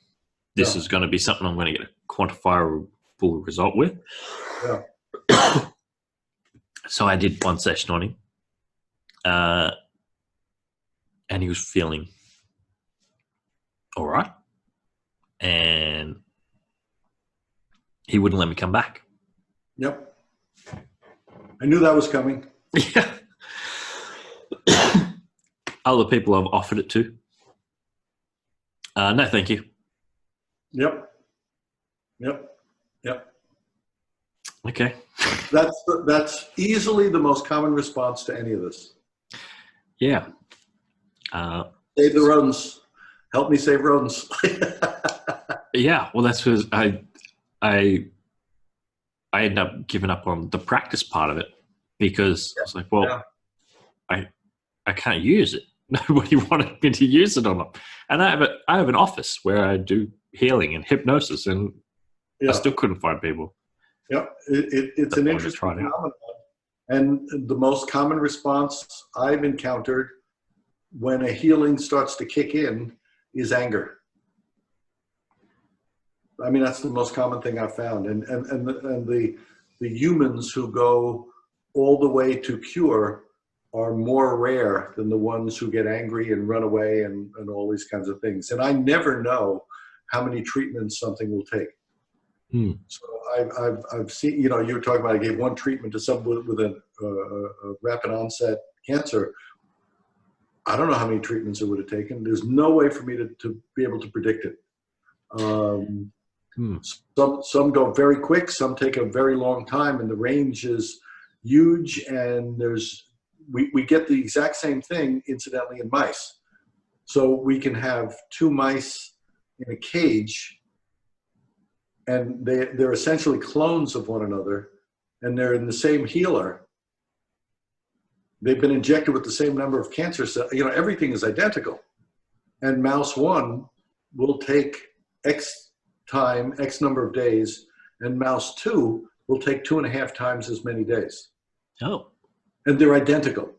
this is going to be something I'm going to get a quantifiable result with. So I did one session on him. And he was feeling all right. And he wouldn't let me come back. Yep. I knew that was coming. Yeah. Other people I've offered it to. No, thank you. Yep. Okay. That's easily the most common response to any of this. Yeah. Save the rodents. Help me save rodents. Yeah. Well, that's because I ended up giving up on the practice part of it, because I was like, well, I can't use it. Nobody wanted me to use it or not. And I have an office where I do healing and hypnosis, and I still couldn't find people. Yeah, it's an interesting phenomenon. And the most common response I've encountered when a healing starts to kick in is anger. I mean, that's the most common thing I've found. And the humans who go all the way to cure are more rare than the ones who get angry and run away and all these kinds of things. And I never know how many treatments something will take. So I've seen, you know, you were talking about, I gave one treatment to someone with a rapid onset cancer. I don't know how many treatments it would have taken. There's no way for me to be able to predict it. Some go very quick, some take a very long time, and the range is huge. And we get the exact same thing, incidentally, in mice. So we can have two mice in a cage, and they're essentially clones of one another, and they're in the same healer. They've been injected with the same number of cancer cells. You know, everything is identical. And mouse one will take X time, X number of days, and mouse two will take 2.5 times as many days. Oh. And they're identical.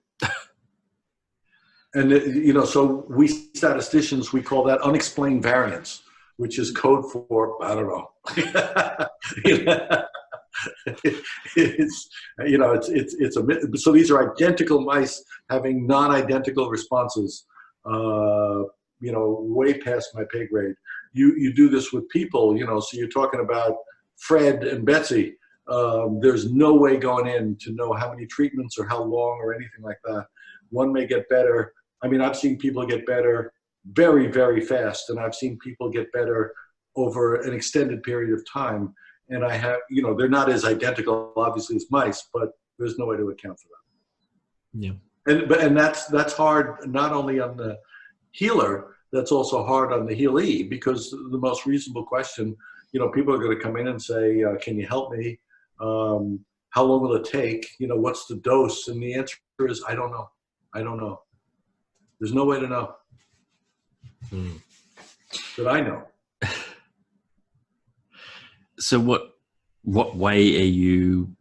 And, you know, so we statisticians, we call that unexplained variance, which is code for, I don't know. So these are identical mice having non-identical responses, you know, way past my pay grade. You do this with people, you know, so you're talking about Fred and Betsy. There's no way going in to know how many treatments or how long or anything like that. One may get better. I mean, I've seen people get better very, very fast, and I've seen people get better over an extended period of time. And I have, you know, they're not as identical, obviously, as mice, but there's no way to account for that. Yeah. And that's hard not only on the healer, that's also hard on the healee, because the most reasonable question, you know, people are going to come in and say, can you help me? How long will it take? You know, what's the dose? And the answer is, I don't know. I don't know. There's no way to know. That I know. So what way are you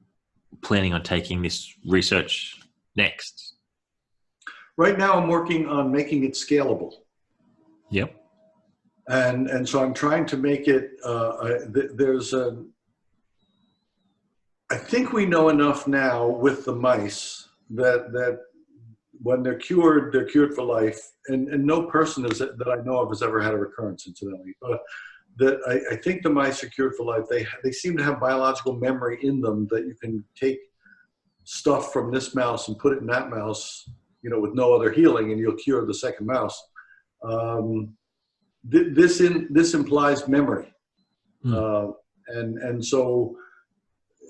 planning on taking this research next? Right now I'm working on making it scalable. Yep. And so I'm trying to make it, I think we know enough now with the mice that when they're cured for life, and no person that I know of has ever had a recurrence, incidentally, but that I think the mice are cured for life. They seem to have biological memory in them that you can take stuff from this mouse and put it in that mouse, you know, with no other healing, and you'll cure the second mouse. This implies memory. And so,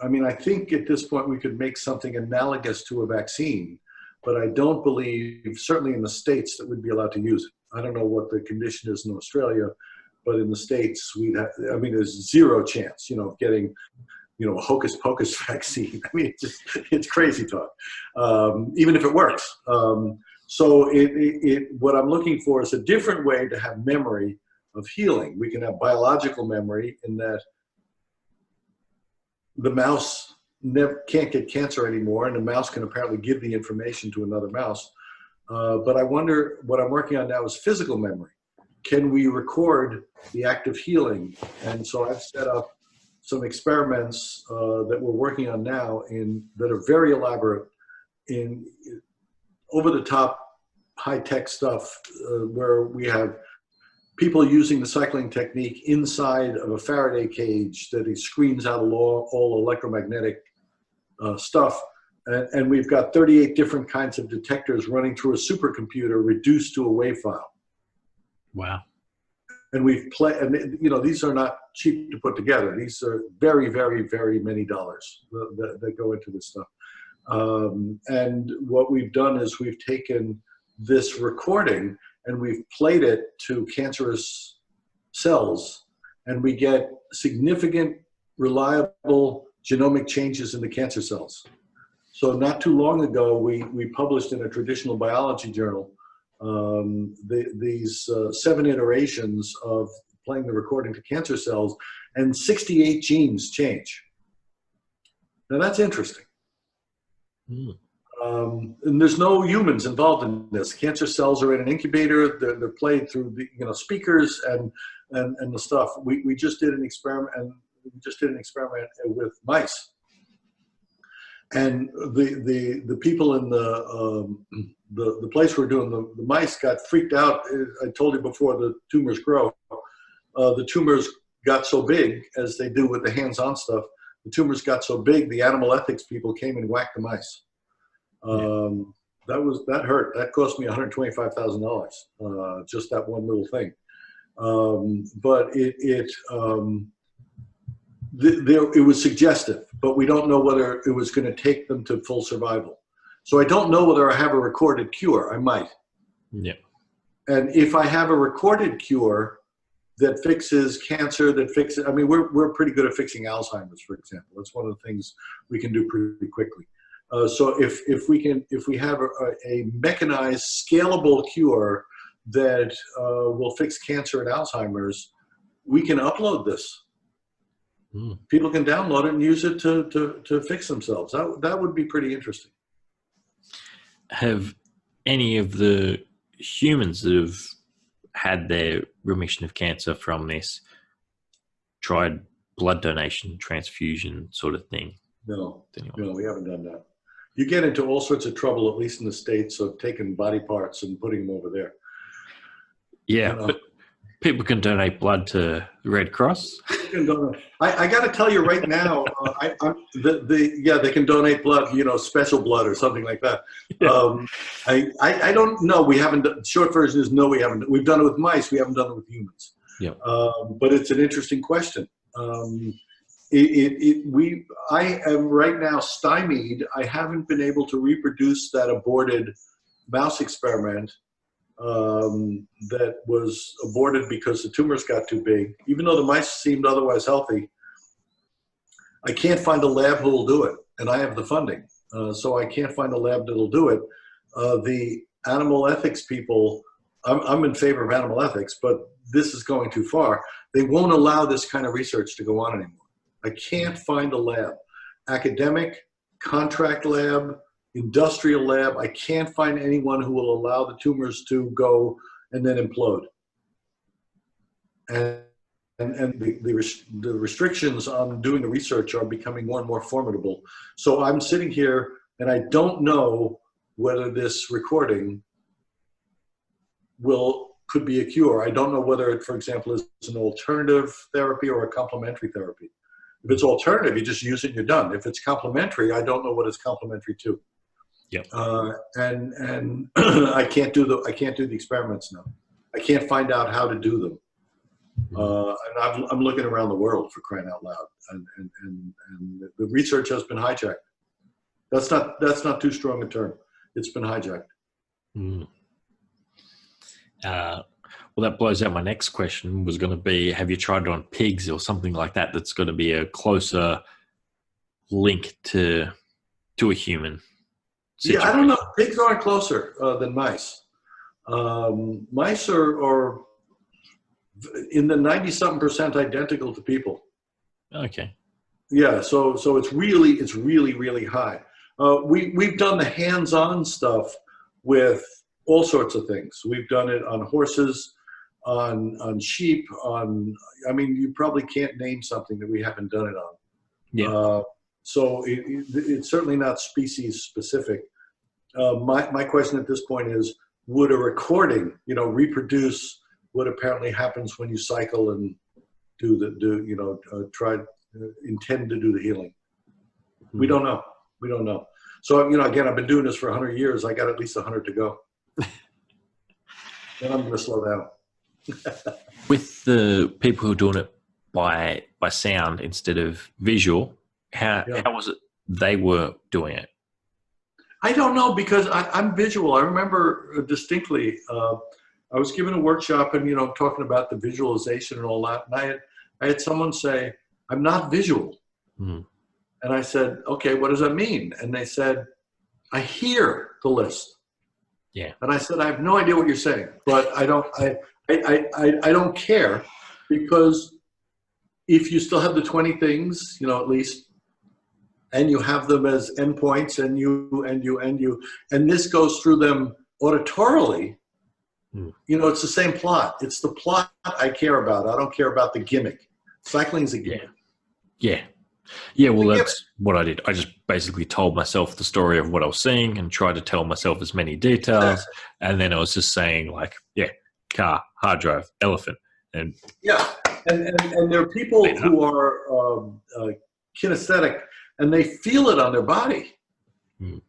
I mean, I think at this point we could make something analogous to a vaccine, but I don't believe, certainly in the States, that we'd be allowed to use it. I don't know what the condition is in Australia, but in the States, we'd have, I mean, there's zero chance, you know, of getting, you know, a hocus pocus vaccine. I mean, it's crazy talk, even if it works. So what I'm looking for is a different way to have memory of healing. We can have biological memory in that the mouse can't get cancer anymore, and the mouse can apparently give the information to another mouse. But I wonder, what I'm working on now is physical memory. Can we record the act of healing? And so I've set up some experiments that we're working on now that are very elaborate, in over-the-top high-tech stuff, where we have people using the cycling technique inside of a Faraday cage that it screens out all electromagnetic stuff. And we've got 38 different kinds of detectors running through a supercomputer reduced to a WAV file. Wow. And and you know, these are not cheap to put together. These are very, very, very many dollars that go into this stuff. And what we've done is we've taken this recording and we've played it to cancerous cells, and we get significant, reliable genomic changes in the cancer cells. So not too long ago, we published in a traditional biology journal these 7 iterations of playing the recording to cancer cells, and 68 genes change. Now that's interesting. And there's no humans involved in this. Cancer cells are in an incubator. They're played through the, you know, speakers and the stuff. We just did an experiment, with mice. And the people in the place we're doing the mice got freaked out. I told you before, the tumors grow. The tumors got so big, as they do with the hands-on stuff. The tumors got so big, the animal ethics people came and whacked the mice. That hurt. That cost me $125,000, just that one little thing. But it was suggestive, but we don't know whether it was going to take them to full survival. So I don't know whether I have a recorded cure. I might. Yeah. And if I have a recorded cure that fixes cancer, I mean, we're pretty good at fixing Alzheimer's, for example. That's one of the things we can do pretty quickly. So if we have a mechanized, scalable cure that will fix cancer and Alzheimer's, we can upload this. People can download it and use it to fix themselves. That would be pretty interesting. Have any of the humans that have had their remission of cancer from this tried blood donation, transfusion sort of thing? No, we haven't done that. You get into all sorts of trouble, at least in the States, of taking body parts and putting them over there. Yeah, but people can donate blood to the Red Cross. can donate. I got to tell you right now, they can donate blood, special blood or something like that. I don't know. We haven't. Short version is no, we haven't. We've done it with mice. We haven't done it with humans. Yeah. But it's an interesting question. I am right now stymied. I haven't been able to reproduce that aborted mouse experiment that was aborted because the tumors got too big. Even though the mice seemed otherwise healthy, I can't find a lab who will do it, and I have the funding, so I can't find a lab that will do it. The animal ethics people, I'm in favor of animal ethics, but this is going too far. They won't allow this kind of research to go on anymore. I can't find a lab, academic, contract lab, industrial lab. I can't find anyone who will allow the tumors to go and then implode. And the restrictions on doing the research are becoming more and more formidable. So I'm sitting here and I don't know whether this recording could be a cure. I don't know whether it, for example, is an alternative therapy or a complementary therapy. If it's alternative, you just use it and you're done. If it's complementary, I don't know what it's complementary to. Yep. And I can't do the experiments now. I can't find out how to do them. And I'm looking around the world, for crying out loud, and the research has been hijacked. That's not too strong a term. It's been hijacked. Mm. Well, that blows out my next question. Was going to be, have you tried it on pigs or something like that? That's going to be a closer link to a human situation. Yeah, I don't know. Pigs aren't closer than mice. Mice are in the 90-something% identical to people. Okay. Yeah, so it's really high. We've done the hands-on stuff with all sorts of things. We've done it on horses, on sheep, you probably can't name something that we haven't done it on. Yeah. So it's certainly not species specific. My question at this point is, would a recording, reproduce what apparently happens when you cycle and intend to do the healing? Mm-hmm. We don't know. So, again, I've been doing this for 100 years. I got at least 100 to go. Then I'm going to slow down. With the people who are doing it by sound instead of visual, how was it they were doing it? I don't know, because I'm visual. I remember distinctly, I was given a workshop and, talking about the visualization and all that. And I had someone say, I'm not visual. Mm. And I said, okay, what does that mean? And they said, I hear the list. Yeah. And I said, I have no idea what you're saying, but I don't care, because if you still have the 20 things, at least, and you have them as endpoints, and this goes through them auditorily, it's the same plot. It's the plot I care about. I don't care about the gimmick. Cycling is a gimmick. Yeah, well, that's what I did. I just basically told myself the story of what I was seeing and tried to tell myself as many details. And then I was just saying, car, hard drive, elephant. And there are people who are kinesthetic, and they feel it on their body. Mm.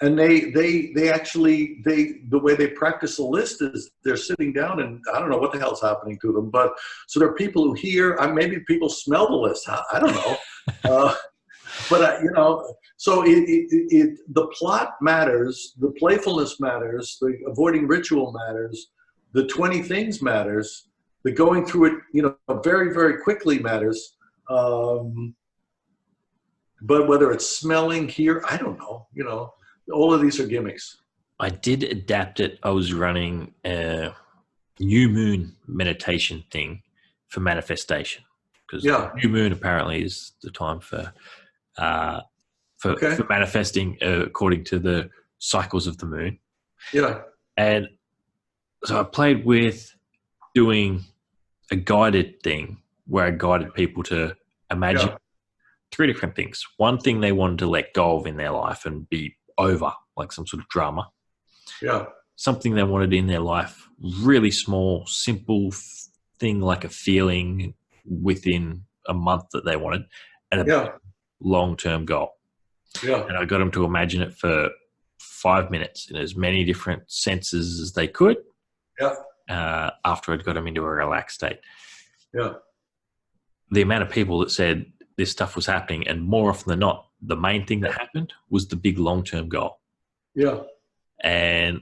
And they actually, the way they practice a list is they're sitting down, and I don't know what the hell's happening to them. But so there are people who hear, maybe people smell the list. I don't know. So the plot matters, the playfulness matters, the avoiding ritual matters, the 20 things matters, the going through it, very, very quickly matters. But whether it's smelling, here, I don't know, all of these are gimmicks. I did adapt it. I was running a new moon meditation thing for manifestation, because new moon apparently is the time for manifesting according to the cycles of the moon. Yeah. And so I played with doing a guided thing where I guided people to imagine 3 different things. One thing they wanted to let go of in their life and be over, like some sort of drama. Yeah. Something they wanted in their life, really small, simple thing, like a feeling within a month that they wanted, and a Yeah. long-term goal. Yeah. And I got them to imagine it for 5 minutes in as many different senses as they could. Yeah. After I'd got them into a relaxed state. Yeah. The amount of people that said this stuff was happening, and more often than not, the main thing that happened was the big long-term goal. Yeah. And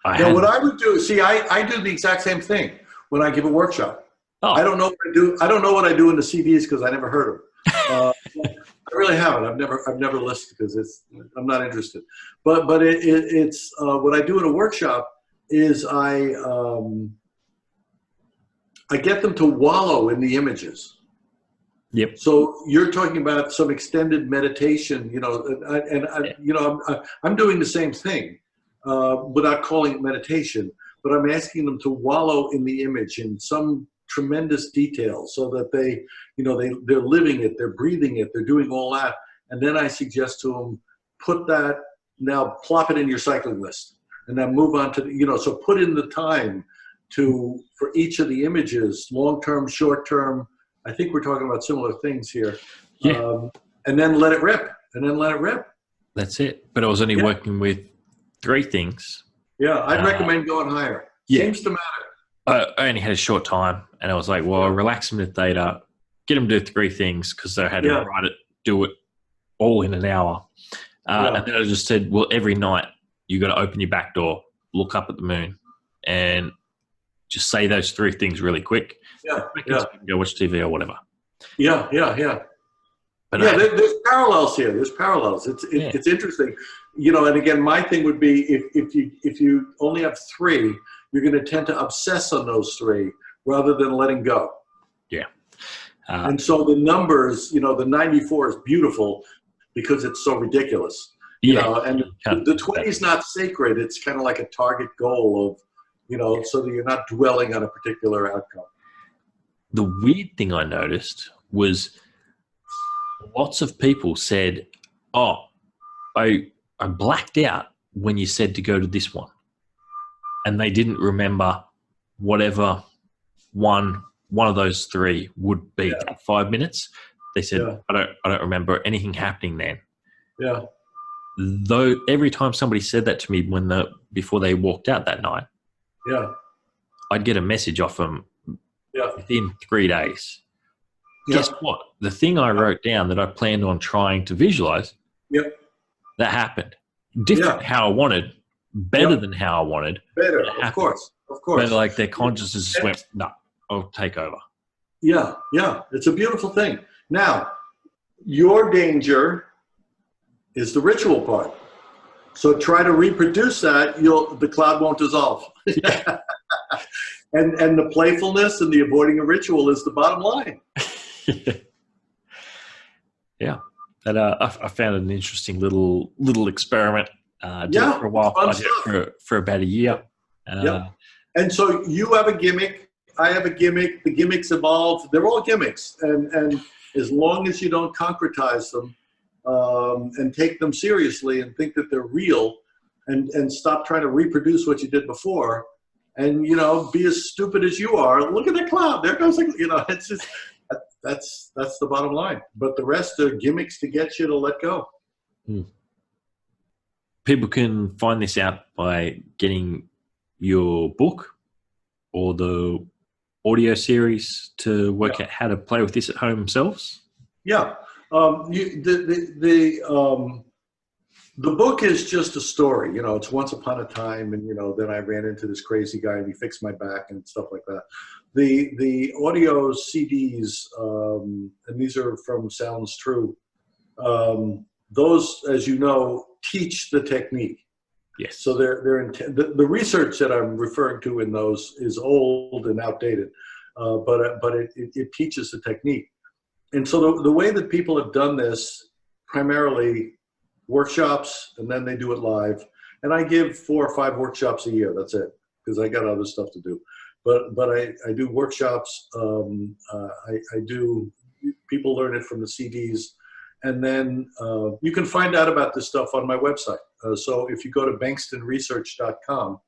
what I would do, see, I do the exact same thing when I give a workshop. Oh. I don't know what I do. I don't know what I do in the CDs because I never heard them. I really haven't. I've never listened because I'm not interested. But it's what I do in a workshop is I get them to wallow in the images. Yep. So you're talking about some extended meditation, I'm doing the same thing without calling it meditation, but I'm asking them to wallow in the image in some tremendous detail so that they're living it, they're breathing it, they're doing all that. And then I suggest to them, plop it in your cycling list and then move on to, so put in the time for each of the images, long-term, short-term. I think we're talking about similar things here. Yeah. And then let it rip. That's it. But I was only working with 3 things. Yeah, I'd recommend going higher. Yeah. Seems to matter. I only had a short time, and I was like, well, relax them with data, get them to do 3 things because they had to do it all in an hour. And then I just said, well, every night you got to open your back door, look up at the moon, and just say those 3 things really quick. Go watch TV or whatever. Yeah. But there's parallels here. There's parallels. It's interesting, And again, my thing would be if you only have 3, you're going to tend to obsess on those 3 rather than letting go. Yeah. And so the numbers, the 94 is beautiful because it's so ridiculous. And the 20 is not sacred. It's kind of like a target goal of, so that you're not dwelling on a particular outcome. The weird thing I noticed was lots of people said, oh, I blacked out when you said to go to this one. And they didn't remember whatever one of those 3 would be at 5 minutes. They said, I don't remember anything happening then. Yeah. Though every time somebody said that to me before they walked out that night, I'd get a message off them within 3 days. Guess what? The thing I wrote down that I planned on trying to visualize, that happened. Different how I wanted, better than how I wanted. Better, of course. But like their consciousness just went, no, I'll take over. Yeah. It's a beautiful thing. Now, your danger is the ritual part. So try to reproduce that. The cloud won't dissolve. And the playfulness and the avoiding a ritual is the bottom line. Yeah. That I found an interesting little experiment. Did it for a while. I did it for about a year. And so you have a gimmick. I have a gimmick. The gimmicks evolve. They're all gimmicks. And as long as you don't concretize them and take them seriously and think that they're real and stop trying to reproduce what you did before and, be as stupid as you are. Look at that cloud. There goes, it's just, that's the bottom line. But the rest are gimmicks to get you to let go. People can find this out by getting your book or the audio series to work out how to play with this at home themselves. Yeah. The book is just a story, it's once upon a time. And, then I ran into this crazy guy and he fixed my back and stuff like that. The audio CDs, and these are from Sounds True. Those, as you know, teach the technique. Yes. So the research that I'm referring to in those is old and outdated, but it teaches the technique. And so the way that people have done this, primarily workshops, and then they do it live. And I give 4 or 5 workshops a year. That's it, because I got other stuff to do. But I do workshops. I do. People learn it from the CDs, and then you can find out about this stuff on my website. So if you go to bengstonresearch.com,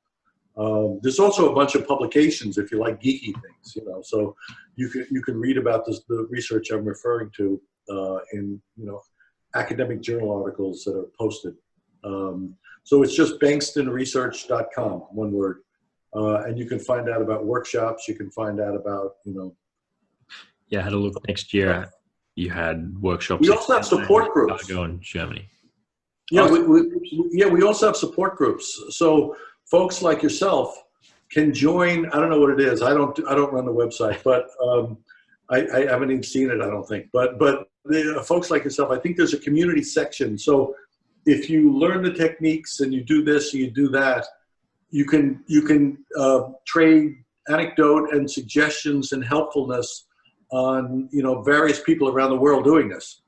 There's also a bunch of publications if you like geeky things, so you can read about the research I'm referring to in academic journal articles that are posted. So it's just bengstonresearch.com, one word. And you can find out about workshops. You can find out about, Yeah, I had a look next year. You had workshops. We also have support groups. Chicago and Germany. Yeah, we also have support groups. So folks like yourself can join. I don't know what it is. I don't run the website, but I haven't even seen it, I don't think. But folks like yourself, I think there's a community section. So if you learn the techniques and you do this and you do that, you can trade anecdote and suggestions and helpfulness on various people around the world doing this.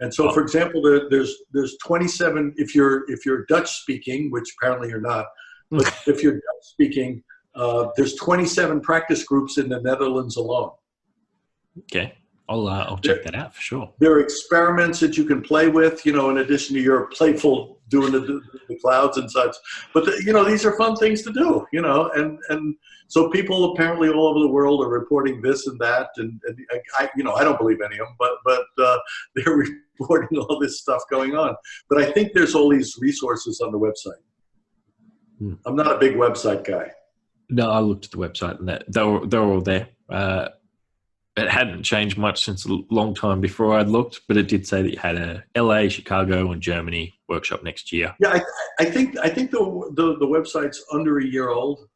And so, for example, there's 27. If you're Dutch speaking, which apparently you're not, but if you're Dutch speaking, there's 27 practice groups in the Netherlands alone. Okay, I'll check that out for sure. There are experiments that you can play with, in addition to your playful doing the clouds and such. But these are fun things to do, and so people apparently all over the world are reporting this and that, and I don't believe any of them, but they're reporting all this stuff going on. But I think there's all these resources on the website. I'm not a big website guy. No, I looked at the website and they're all there. It hadn't changed much since a long time before I'd looked, but it did say that you had a LA, Chicago, and Germany workshop next year. Yeah, I think the website's under a year old.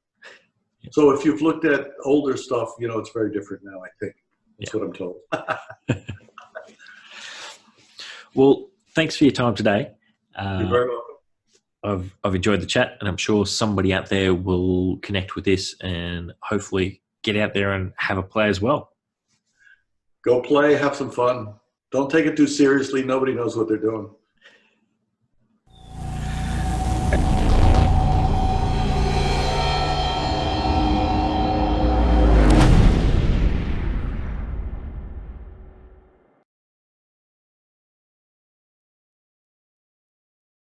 Yeah. So if you've looked at older stuff, it's very different now, I think. That's what I'm told. Well, thanks for your time today. You're very welcome. I've enjoyed the chat, and I'm sure somebody out there will connect with this and hopefully get out there and have a play as well. Go play, have some fun. Don't take it too seriously. Nobody knows what they're doing.